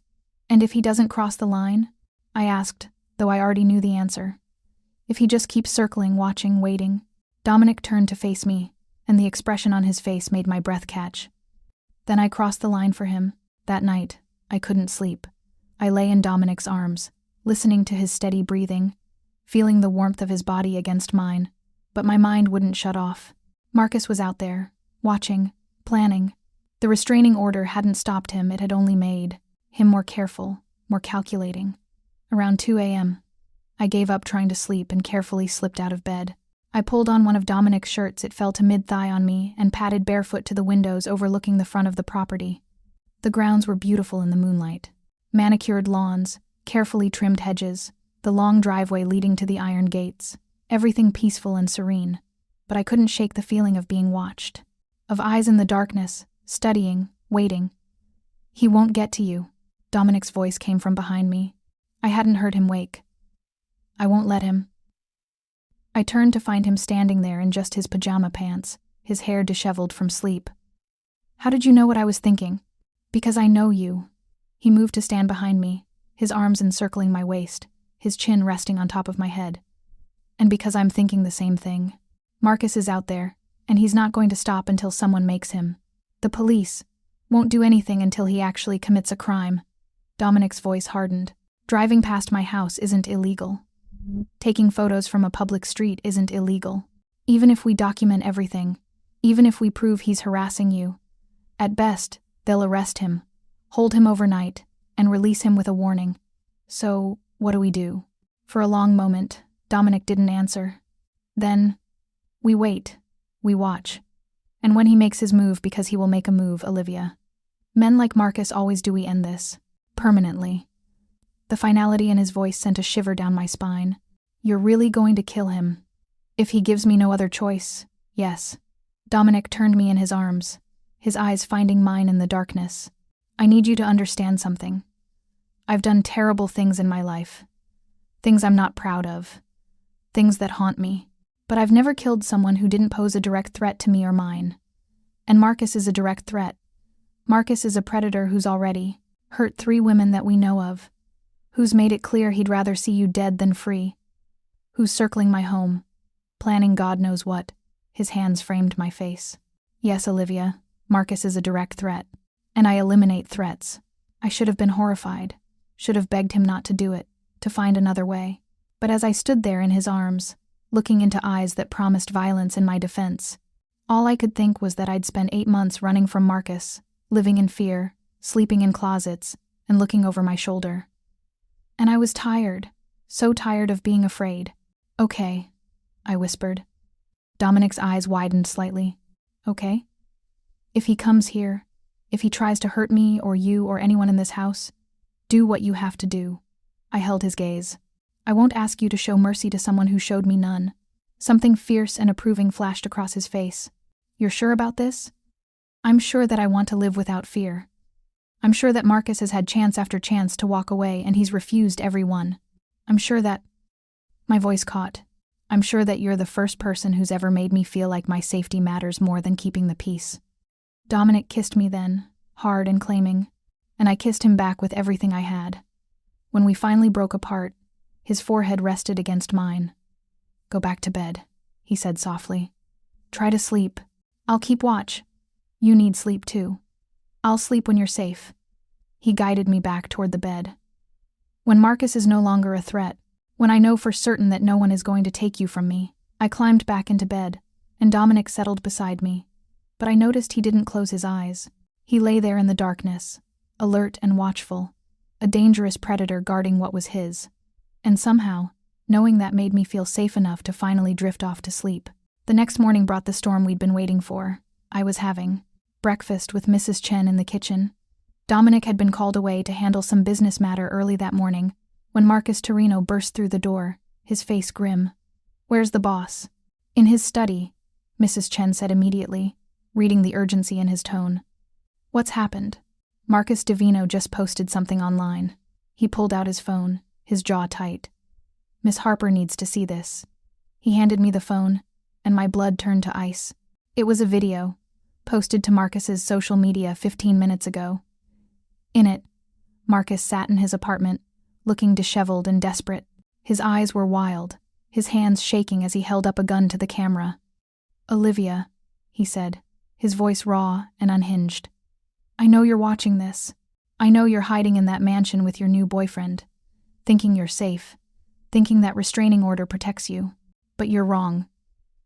And if he doesn't cross the line? I asked, though I already knew the answer. If he just keeps circling, watching, waiting? Dominic turned to face me, and the expression on his face made my breath catch. Then I crossed the line for him. That night, I couldn't sleep. I lay in Dominic's arms, listening to his steady breathing, feeling the warmth of his body against mine, but my mind wouldn't shut off. Marcus was out there, watching, planning. The restraining order hadn't stopped him, it had only made him more careful, more calculating. Around 2 a.m., I gave up trying to sleep and carefully slipped out of bed. I pulled on one of Dominic's shirts, it fell to mid-thigh on me, and padded barefoot to the windows overlooking the front of the property. The grounds were beautiful in the moonlight. Manicured lawns, carefully trimmed hedges, the long driveway leading to the iron gates, everything peaceful and serene. But I couldn't shake the feeling of being watched, of eyes in the darkness, studying, waiting. "He won't get to you," Dominic's voice came from behind me. I hadn't heard him wake. "I won't let him." I turned to find him standing there in just his pajama pants, his hair disheveled from sleep. "How did you know what I was thinking?" "Because I know you." He moved to stand behind me, his arms encircling my waist, his chin resting on top of my head. "And because I'm thinking the same thing. Marcus is out there, and he's not going to stop until someone makes him. The police won't do anything until he actually commits a crime." Dominic's voice hardened. "Driving past my house isn't illegal. Taking photos from a public street isn't illegal. Even if we document everything, even if we prove he's harassing you, at best, they'll arrest him, hold him overnight, and release him with a warning. So, what do we do?" For a long moment, Dominic didn't answer. Then, we wait, we watch. And when he makes his move, because he will make a move, Olivia. Men like Marcus always do. We end this. Permanently. The finality in his voice sent a shiver down my spine. "You're really going to kill him? If he gives me no other choice, yes." Dominic turned me in his arms, his eyes finding mine in the darkness. "I need you to understand something. I've done terrible things in my life. Things I'm not proud of. Things that haunt me. But I've never killed someone who didn't pose a direct threat to me or mine. And Marcus is a direct threat. Marcus is a predator who's already hurt 3 women that we know of. Who's made it clear he'd rather see you dead than free. Who's circling my home, planning God knows what." His hands framed my face. "Yes, Olivia, Marcus is a direct threat. And I eliminate threats. I should have been horrified, should have begged him not to do it, to find another way. But as I stood there in his arms, looking into eyes that promised violence in my defense, all I could think was that I'd spent 8 months running from Marcus, living in fear, sleeping in closets, and looking over my shoulder. And I was tired, so tired of being afraid. "Okay," I whispered. Dominic's eyes widened slightly. "Okay? If he comes here, if he tries to hurt me or you or anyone in this house, do what you have to do." I held his gaze. "I won't ask you to show mercy to someone who showed me none." Something fierce and approving flashed across his face. "You're sure about this?" "I'm sure that I want to live without fear. I'm sure that Marcus has had chance after chance to walk away and he's refused every one. I'm sure that—" My voice caught. "I'm sure that you're the first person who's ever made me feel like my safety matters more than keeping the peace." Dominic kissed me then, hard and claiming, and I kissed him back with everything I had. When we finally broke apart, his forehead rested against mine. "Go back to bed," he said softly. "Try to sleep. I'll keep watch. You need sleep too. I'll sleep when you're safe." He guided me back toward the bed. "When Marcus is no longer a threat, when I know for certain that no one is going to take you from me," I climbed back into bed, and Dominic settled beside me. But I noticed he didn't close his eyes. He lay there in the darkness, alert and watchful, a dangerous predator guarding what was his. And somehow, knowing that made me feel safe enough to finally drift off to sleep. The next morning brought the storm we'd been waiting for. I was having breakfast with Mrs. Chen in the kitchen. Dominic had been called away to handle some business matter early that morning, when Marcus Torino burst through the door, his face grim. "Where's the boss?" "In his study," Mrs. Chen said immediately, reading the urgency in his tone. "What's happened?" "Marcus Divino just posted something online. He pulled out his phone, his jaw tight. Miss Harper needs to see this. He handed me the phone, and my blood turned to ice. It was a video, posted to Marcus's social media 15 minutes ago. In it, Marcus sat in his apartment, looking disheveled and desperate. His eyes were wild, his hands shaking as he held up a gun to the camera. "Olivia," he said, his voice raw and unhinged. "I know you're watching this. I know you're hiding in that mansion with your new boyfriend, thinking you're safe, thinking that restraining order protects you. But you're wrong."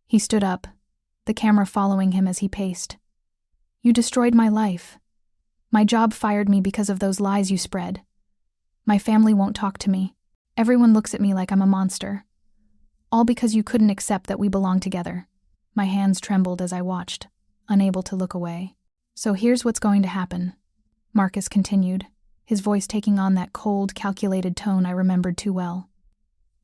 He stood up, the camera following him as he paced. "You destroyed my life. My job fired me because of those lies you spread. My family won't talk to me. Everyone looks at me like I'm a monster. All because you couldn't accept that we belong together." My hands trembled as I watched, unable to look away. "So here's what's going to happen," Marcus continued, his voice taking on that cold, calculated tone I remembered too well.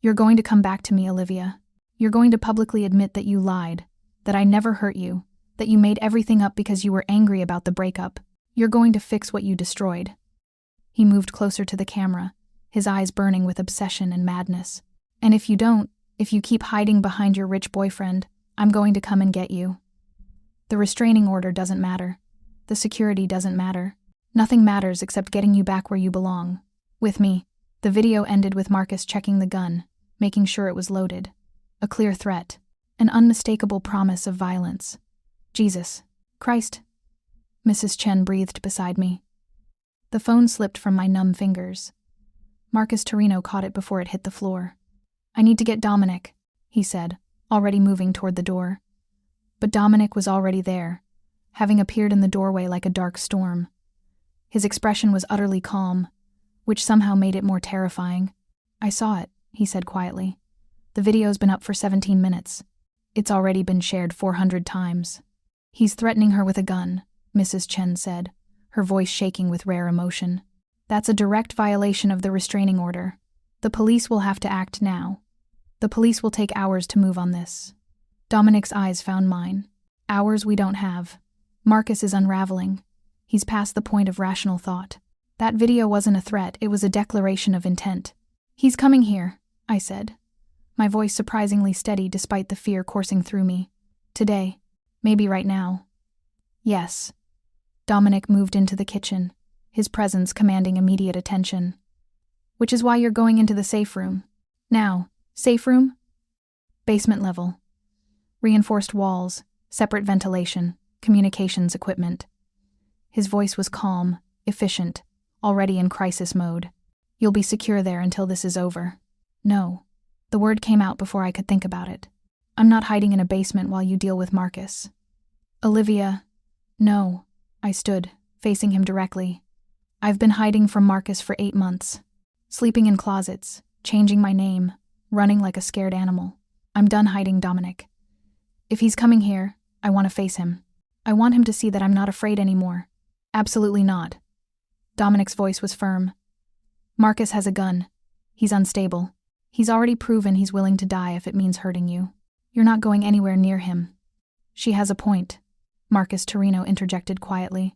"You're going to come back to me, Olivia. You're going to publicly admit that you lied, that I never hurt you, that you made everything up because you were angry about the breakup. You're going to fix what you destroyed." He moved closer to the camera, his eyes burning with obsession and madness. "And if you don't, if you keep hiding behind your rich boyfriend, I'm going to come and get you. The restraining order doesn't matter. The security doesn't matter. Nothing matters except getting you back where you belong. With me." The video ended with Marcus checking the gun, making sure it was loaded. A clear threat, an unmistakable promise of violence. "Jesus Christ," Mrs. Chen breathed beside me. The phone slipped from my numb fingers. Marcus Torino caught it before it hit the floor. "I need to get Dominic," he said, already moving toward the door. But Dominic was already there, having appeared in the doorway like a dark storm. His expression was utterly calm, which somehow made it more terrifying. "I saw it," he said quietly. "The video's been up for 17 minutes. It's already been shared 400 times. He's threatening her with a gun," Mrs. Chen said, her voice shaking with rare emotion. "That's a direct violation of the restraining order. The police will have to act now. The police will take hours to move on this." Dominic's eyes found mine. "Hours we don't have. Marcus is unraveling. He's past the point of rational thought. That video wasn't a threat, it was a declaration of intent." "He's coming here," I said, my voice surprisingly steady despite the fear coursing through me. "Today. Maybe right now." "Yes." Dominic moved into the kitchen, his presence commanding immediate attention. "Which is why you're going into the safe room. Now, safe room? Basement level. Reinforced walls, separate ventilation, communications equipment." His voice was calm, efficient, already in crisis mode. "You'll be secure there until this is over." "No." The word came out before I could think about it. "I'm not hiding in a basement while you deal with Marcus." "Olivia." "No." I stood, facing him directly. "I've been hiding from Marcus for 8 months. Sleeping in closets, changing my name, running like a scared animal. I'm done hiding, Dominic. If he's coming here, I want to face him. I want him to see that I'm not afraid anymore. Absolutely not." Dominic's voice was firm. "Marcus has a gun. He's unstable. He's already proven he's willing to die if it means hurting you. You're not going anywhere near him." "She has a point," Marcus Torino interjected quietly.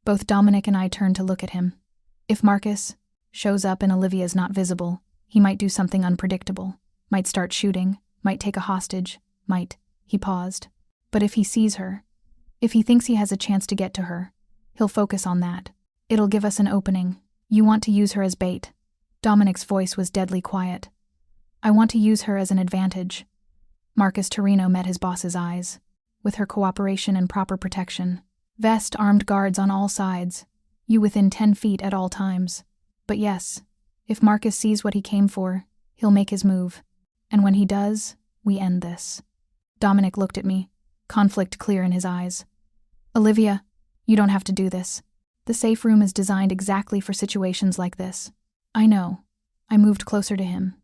Both Dominic and I turned to look at him. If Marcus shows up and Olivia's not visible, he might do something unpredictable. Might start shooting, might take a hostage, he paused. But if he sees her, if he thinks he has a chance to get to her, he'll focus on that. It'll give us an opening. You want to use her as bait." Dominic's voice was deadly quiet. "I want to use her as an advantage." Marcus Torino met his boss's eyes. "With her cooperation and proper protection. Vest, armed guards on all sides. You within 10 feet at all times. But yes, if Marcus sees what he came for, he'll make his move. And when he does, we end this." Dominic looked at me, conflict clear in his eyes. "Olivia, you don't have to do this. The safe room is designed exactly for situations like this." "I know." I moved closer to him,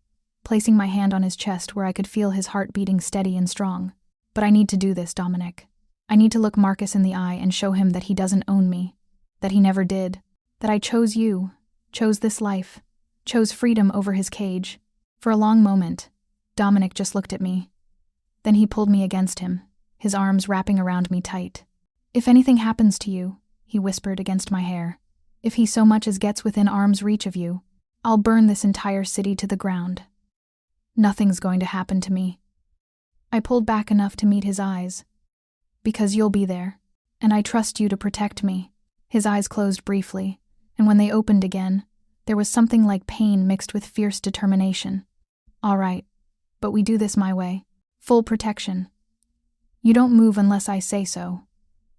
placing my hand on his chest where I could feel his heart beating steady and strong. "But I need to do this, Dominic. I need to look Marcus in the eye and show him that he doesn't own me, that he never did, that I chose you, chose this life, chose freedom over his cage." For a long moment, Dominic just looked at me. Then he pulled me against him, his arms wrapping around me tight. "If anything happens to you," he whispered against my hair, "if he so much as gets within arm's reach of you, I'll burn this entire city to the ground. Nothing's going to happen to me. I pulled back enough to meet his eyes. Because you'll be there, and I trust you to protect me. His eyes closed briefly, and when they opened again, there was something like pain mixed with fierce determination. All right, but we do this my way. Full protection. You don't move unless I say so.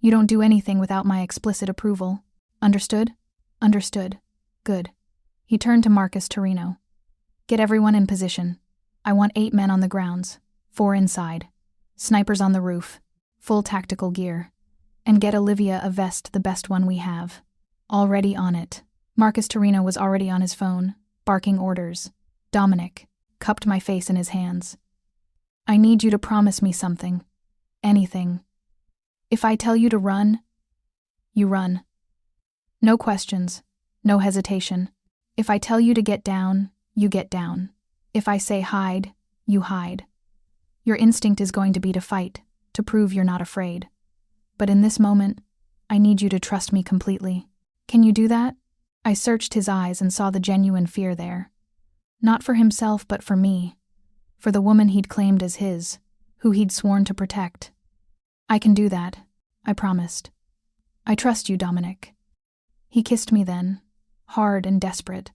You don't do anything without my explicit approval. Understood? Understood. Good. He turned to Marcus Torino. Get everyone in position. I want 8 men on the grounds, 4 inside. Snipers on the roof. Full tactical gear. And get Olivia a vest, the best one we have. Already on it. Marcus Torino was already on his phone, barking orders. Dominic cupped my face in his hands. I need you to promise me something. Anything. If I tell you to run, you run. No questions, no hesitation. If I tell you to get down, you get down. If I say hide, you hide. Your instinct is going to be to fight, to prove you're not afraid. But in this moment, I need you to trust me completely. Can you do that? I searched his eyes and saw the genuine fear there. Not for himself, but for me. For the woman he'd claimed as his, who he'd sworn to protect. I can do that, I promised. I trust you, Dominic. He kissed me then, hard and desperate,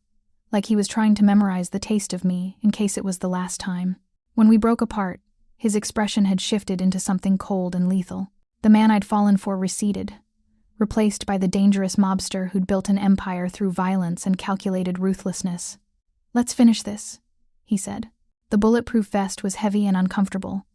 like he was trying to memorize the taste of me in case it was the last time. When we broke apart, his expression had shifted into something cold and lethal. The man I'd fallen for receded, replaced by the dangerous mobster who'd built an empire through violence and calculated ruthlessness. Let's finish this, he said. The bulletproof vest was heavy and uncomfortable,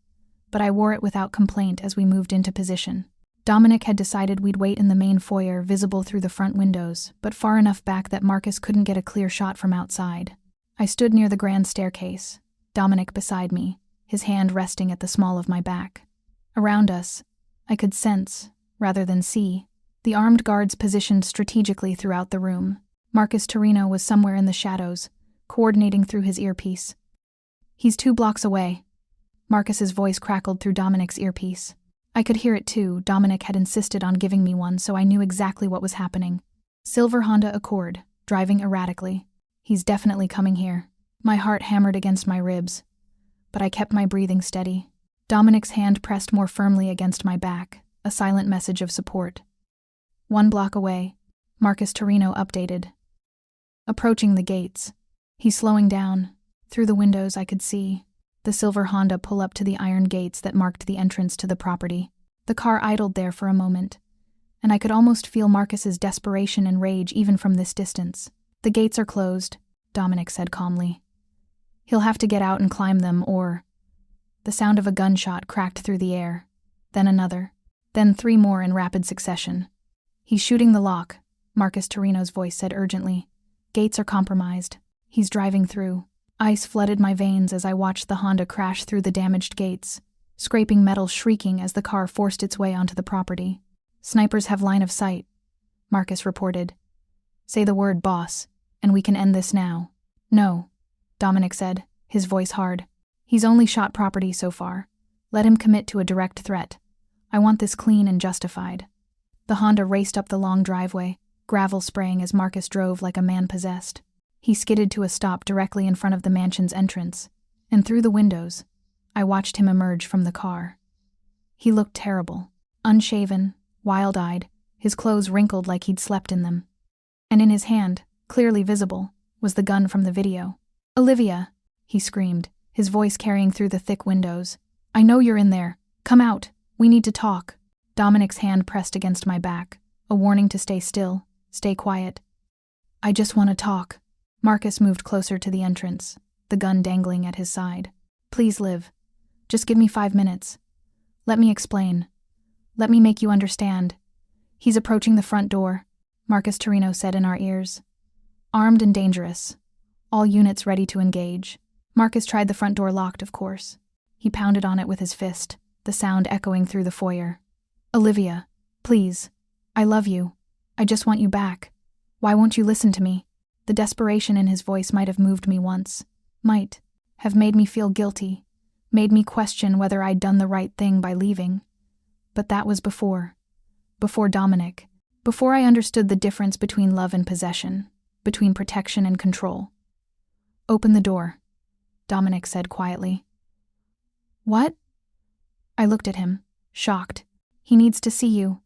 but I wore it without complaint as we moved into position. Dominic had decided we'd wait in the main foyer, visible through the front windows, but far enough back that Marcus couldn't get a clear shot from outside. I stood near the grand staircase, Dominic beside me, his hand resting at the small of my back. Around us, I could sense, rather than see, the armed guards positioned strategically throughout the room. Marcus Torino was somewhere in the shadows, coordinating through his earpiece. He's 2 blocks away. Marcus's voice crackled through Dominic's earpiece. I could hear it too. Dominic had insisted on giving me one, so I knew exactly what was happening. Silver Honda Accord, driving erratically. He's definitely coming here. My heart hammered against my ribs, but I kept my breathing steady. Dominic's hand pressed more firmly against my back, a silent message of support. 1 block away, Marcus Torino updated. Approaching the gates. He's slowing down. Through the windows I could see the silver Honda pull up to the iron gates that marked the entrance to the property. The car idled there for a moment, and I could almost feel Marcus's desperation and rage even from this distance. The gates are closed, Dominic said calmly. He'll have to get out and climb them, or... The sound of a gunshot cracked through the air, then another, then 3 more in rapid succession. He's shooting the lock, Marcus Torino's voice said urgently. Gates are compromised. He's driving through. Ice flooded my veins as I watched the Honda crash through the damaged gates, scraping metal, shrieking as the car forced its way onto the property. Snipers have line of sight, Marcus reported. Say the word, boss, and we can end this now. No, Dominic said, his voice hard. He's only shot property so far. Let him commit to a direct threat. I want this clean and justified. The Honda raced up the long driveway, gravel spraying as Marcus drove like a man possessed. He skidded to a stop directly in front of the mansion's entrance, and through the windows, I watched him emerge from the car. He looked terrible, unshaven, wild-eyed, his clothes wrinkled like he'd slept in them. And in his hand, clearly visible, was the gun from the video. Olivia, he screamed, his voice carrying through the thick windows. I know you're in there. Come out. We need to talk. Dominic's hand pressed against my back, a warning to stay still, stay quiet. I just want to talk. Marcus moved closer to the entrance, the gun dangling at his side. Please, Liv. Just give me 5 minutes. Let me explain. Let me make you understand. He's approaching the front door, Marcus Torino said in our ears. Armed and dangerous. All units ready to engage. Marcus tried the front door locked, of course. He pounded on it with his fist, the sound echoing through the foyer. Olivia, please. I love you. I just want you back. Why won't you listen to me? The desperation in his voice might have moved me once, might have made me feel guilty, made me question whether I'd done the right thing by leaving. But that was before Dominic, before I understood the difference between love and possession, between protection and control. Open the door, Dominic said quietly. What? I looked at him, shocked. He needs to see you.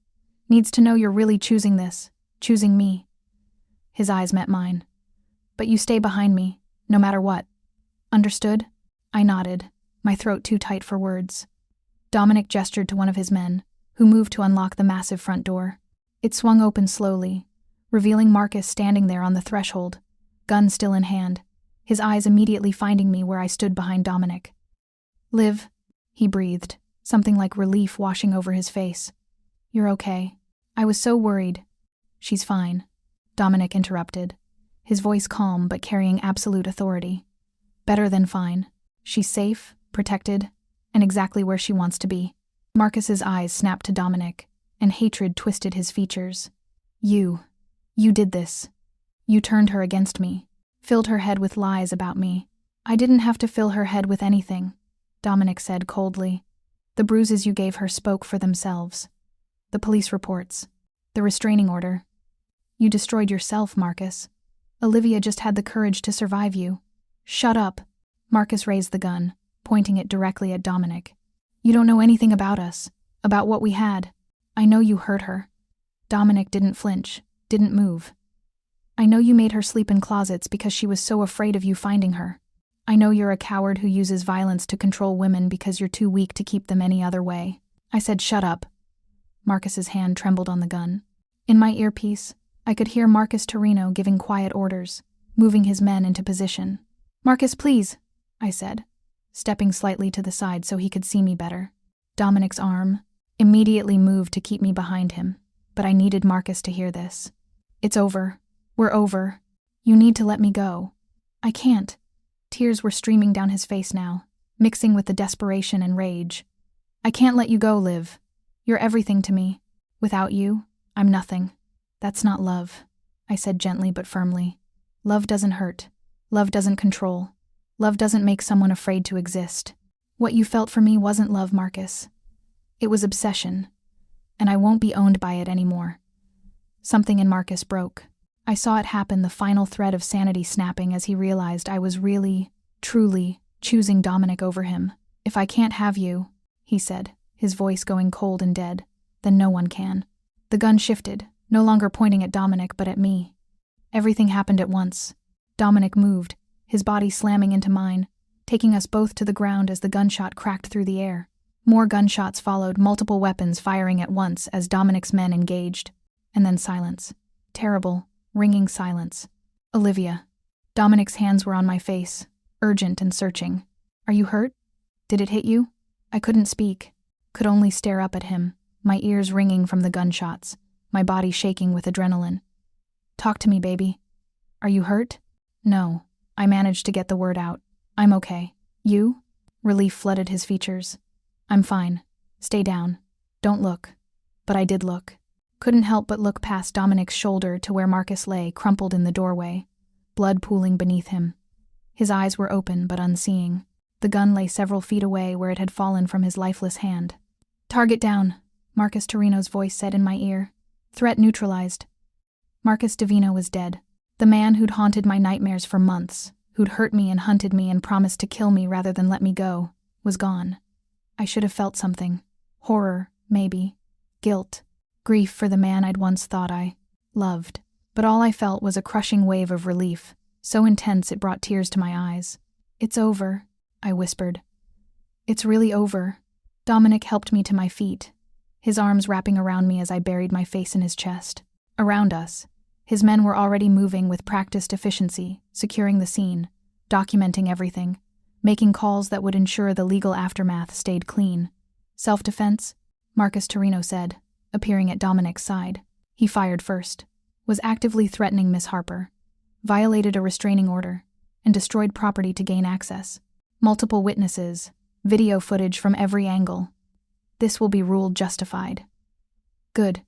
Needs to know you're really choosing this, choosing me. His eyes met mine. But you stay behind me, no matter what. Understood? I nodded, my throat too tight for words. Dominic gestured to one of his men, who moved to unlock the massive front door. It swung open slowly, revealing Marcus standing there on the threshold, gun still in hand, his eyes immediately finding me where I stood behind Dominic. Liv, he breathed, something like relief washing over his face. You're okay. I was so worried. She's fine, Dominic interrupted, his voice calm but carrying absolute authority. Better than fine. She's safe, protected, and exactly where she wants to be. Marcus's eyes snapped to Dominic, and hatred twisted his features. You did this. You turned her against me, filled her head with lies about me. I didn't have to fill her head with anything, Dominic said coldly. The bruises you gave her spoke for themselves. The police reports. The restraining order. You destroyed yourself, Marcus. Olivia just had the courage to survive you. Shut up. Marcus raised the gun, pointing it directly at Dominic. You don't know anything about us, about what we had. I know you hurt her. Dominic didn't flinch, didn't move. I know you made her sleep in closets because she was so afraid of you finding her. I know you're a coward who uses violence to control women because you're too weak to keep them any other way. I said shut up. Marcus's hand trembled on the gun. In my earpiece, I could hear Marcus Torino giving quiet orders, moving his men into position. Marcus, please, I said, stepping slightly to the side so he could see me better. Dominic's arm immediately moved to keep me behind him, but I needed Marcus to hear this. It's over. We're over. You need to let me go. I can't. Tears were streaming down his face now, mixing with the desperation and rage. I can't let you go, Liv. You're everything to me. Without you, I'm nothing. That's not love, I said gently but firmly. Love doesn't hurt. Love doesn't control. Love doesn't make someone afraid to exist. What you felt for me wasn't love, Marcus. It was obsession, and I won't be owned by it anymore. Something in Marcus broke. I saw it happen, the final thread of sanity snapping as he realized I was really, truly, choosing Dominic over him. If I can't have you, he said, his voice going cold and dead, then no one can. The gun shifted, no longer pointing at Dominic but at me. Everything happened at once. Dominic moved, his body slamming into mine, taking us both to the ground as the gunshot cracked through the air. More gunshots followed, multiple weapons firing at once as Dominic's men engaged. And then silence. Terrible, ringing silence. Olivia. Dominic's hands were on my face, urgent and searching. Are you hurt? Did it hit you? I couldn't speak, could only stare up at him, my ears ringing from the gunshots, my body shaking with adrenaline. Talk to me, baby. Are you hurt? No. I managed to get the word out. I'm okay. You? Relief flooded his features. I'm fine. Stay down. Don't look. But I did look. Couldn't help but look past Dominic's shoulder to where Marcus lay, crumpled in the doorway, blood pooling beneath him. His eyes were open but unseeing. The gun lay several feet away where it had fallen from his lifeless hand. Target down, Marcus Torino's voice said in my ear. Threat neutralized. Marcus Davino was dead. The man who'd haunted my nightmares for months, who'd hurt me and hunted me and promised to kill me rather than let me go, was gone. I should have felt something. Horror, maybe. Guilt. Grief for the man I'd once thought I loved. But all I felt was a crushing wave of relief, so intense it brought tears to my eyes. It's over, I whispered. It's really over. Dominic helped me to my feet, his arms wrapping around me as I buried my face in his chest. Around us, his men were already moving with practiced efficiency, securing the scene, documenting everything, making calls that would ensure the legal aftermath stayed clean. Self-defense, Marcus Torino said, appearing at Dominic's side. He fired first, was actively threatening Miss Harper, violated a restraining order, and destroyed property to gain access. Multiple witnesses, video footage from every angle. This will be ruled justified. Good.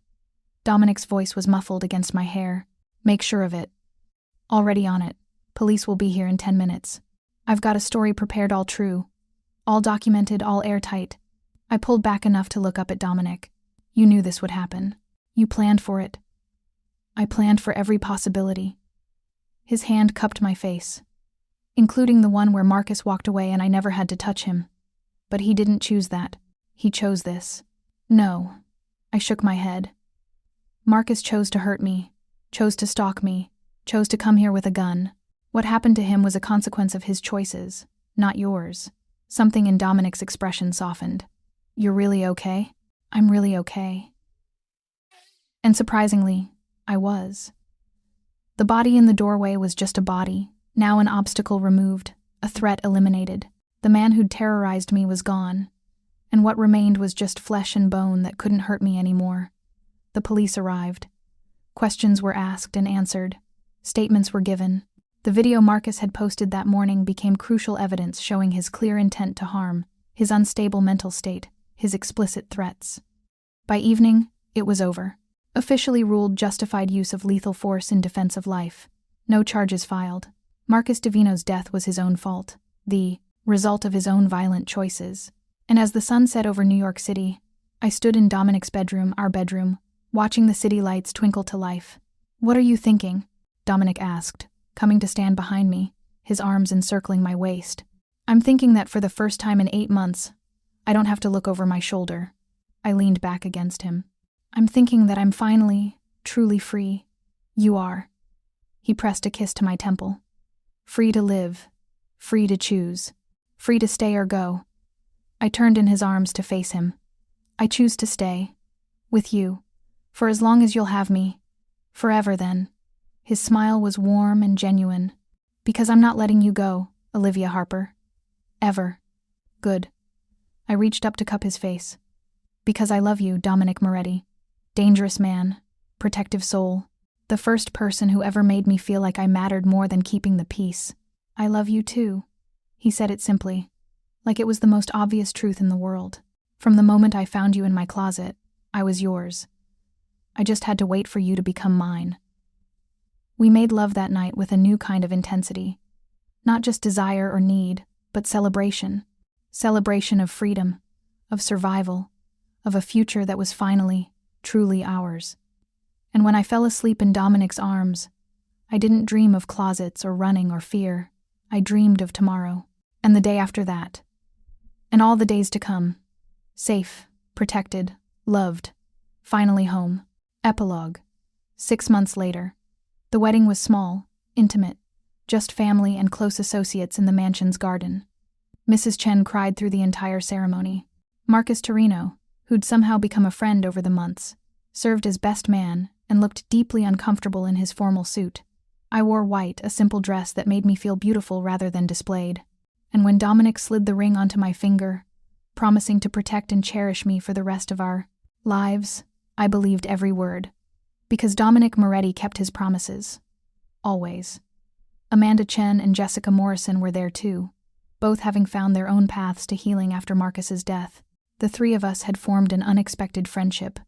Dominic's voice was muffled against my hair. Make sure of it. Already on it. Police will be here in 10 minutes. I've got a story prepared, all true. All documented, all airtight. I pulled back enough to look up at Dominic. You knew this would happen. You planned for it. I planned for every possibility. His hand cupped my face. including the one where Marcus walked away and I never had to touch him. But he didn't choose that. He chose this. No. I shook my head. Marcus chose to hurt me, chose to stalk me, chose to come here with a gun. What happened to him was a consequence of his choices, not yours. Something in Dominic's expression softened. You're really okay? I'm really okay. And surprisingly, I was. The body in the doorway was just a body, now an obstacle removed, a threat eliminated. The man who'd terrorized me was gone, and what remained was just flesh and bone that couldn't hurt me anymore. The police arrived. Questions were asked and answered. Statements were given. The video Marcus had posted that morning became crucial evidence showing his clear intent to harm, his unstable mental state, his explicit threats. By evening, it was over. Officially ruled justified use of lethal force in defense of life. No charges filed. Marcus Davino's death was his own fault, the result of his own violent choices. And as the sun set over New York City, I stood in Dominic's bedroom, our bedroom, watching the city lights twinkle to life. "What are you thinking?" Dominic asked, coming to stand behind me, his arms encircling my waist. "I'm thinking that for the first time in 8 months, I don't have to look over my shoulder." I leaned back against him. "I'm thinking that I'm finally, truly free. You are." He pressed a kiss to my temple. "Free to live, free to choose, free to stay or go." I turned in his arms to face him. "I choose to stay. With you. For as long as you'll have me. Forever then." His smile was warm and genuine. "Because I'm not letting you go, Olivia Harper. Ever." "Good." I reached up to cup his face. "Because I love you, Dominic Moretti. Dangerous man, protective soul. The first person who ever made me feel like I mattered more than keeping the peace. I love you too." He said it simply, like it was the most obvious truth in the world. "From the moment I found you in my closet, I was yours. I just had to wait for you to become mine." We made love that night with a new kind of intensity. Not just desire or need, but celebration. Celebration of freedom, of survival, of a future that was finally, truly ours. And when I fell asleep in Dominic's arms, I didn't dream of closets or running or fear. I dreamed of tomorrow, and the day after that, and all the days to come. Safe, protected, loved, finally home. Epilogue. 6 months later. The wedding was small, intimate, just family and close associates in the mansion's garden. Mrs. Chen cried through the entire ceremony. Marcus Torino, who'd somehow become a friend over the months, served as best man and looked deeply uncomfortable in his formal suit. I wore white, a simple dress that made me feel beautiful rather than displayed. And when Dominic slid the ring onto my finger, promising to protect and cherish me for the rest of our lives, I believed every word. Because Dominic Moretti kept his promises. Always. Amanda Chen and Jessica Morrison were there too, both having found their own paths to healing after Marcus's death. The three of us had formed an unexpected friendship,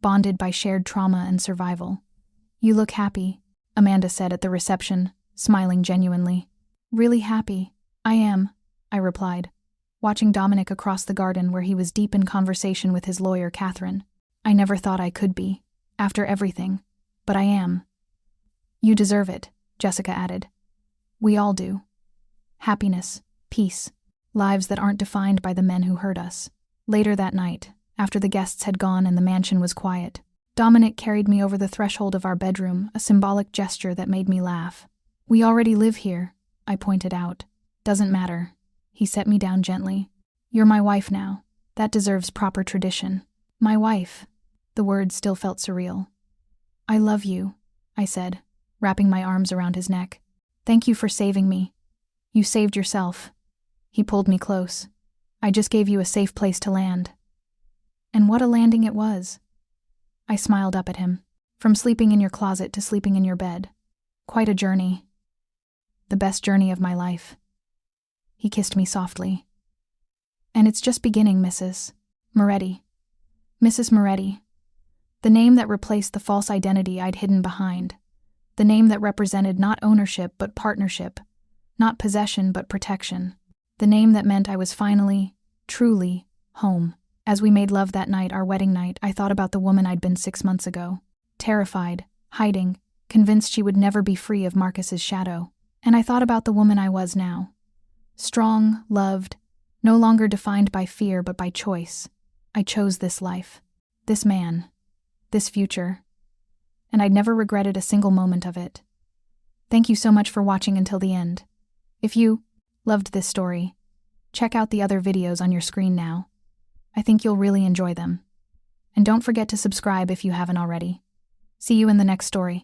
bonded by shared trauma and survival. "You look happy," Amanda said at the reception, smiling genuinely. "Really happy. I am," I replied, watching Dominic across the garden where he was deep in conversation with his lawyer, Catherine. "I never thought I could be, after everything, but I am." "You deserve it," Jessica added. "We all do. Happiness, peace, lives that aren't defined by the men who hurt us." Later that night, after the guests had gone and the mansion was quiet, Dominic carried me over the threshold of our bedroom, a symbolic gesture that made me laugh. "We already live here," I pointed out. "Doesn't matter." He set me down gently. "You're my wife now. That deserves proper tradition." "My wife." The words still felt surreal. "I love you," I said, wrapping my arms around his neck. "Thank you for saving me. You saved yourself." He pulled me close. "I just gave you a safe place to land." And what a landing it was. I smiled up at him. "From sleeping in your closet to sleeping in your bed. Quite a journey. The best journey of my life." He kissed me softly. "And it's just beginning, Mrs. Moretti. Mrs. Moretti. The name that replaced the false identity I'd hidden behind. The name that represented not ownership but partnership, not possession but protection. The name that meant I was finally, truly, home." As we made love that night, our wedding night, I thought about the woman I'd been 6 months ago. Terrified, hiding, convinced she would never be free of Marcus's shadow. And I thought about the woman I was now. Strong, loved, no longer defined by fear but by choice. I chose this life, this man, this future, and I'd never regretted a single moment of it. Thank you so much for watching until the end. If you loved this story, check out the other videos on your screen now. I think you'll really enjoy them. And don't forget to subscribe if you haven't already. See you in the next story.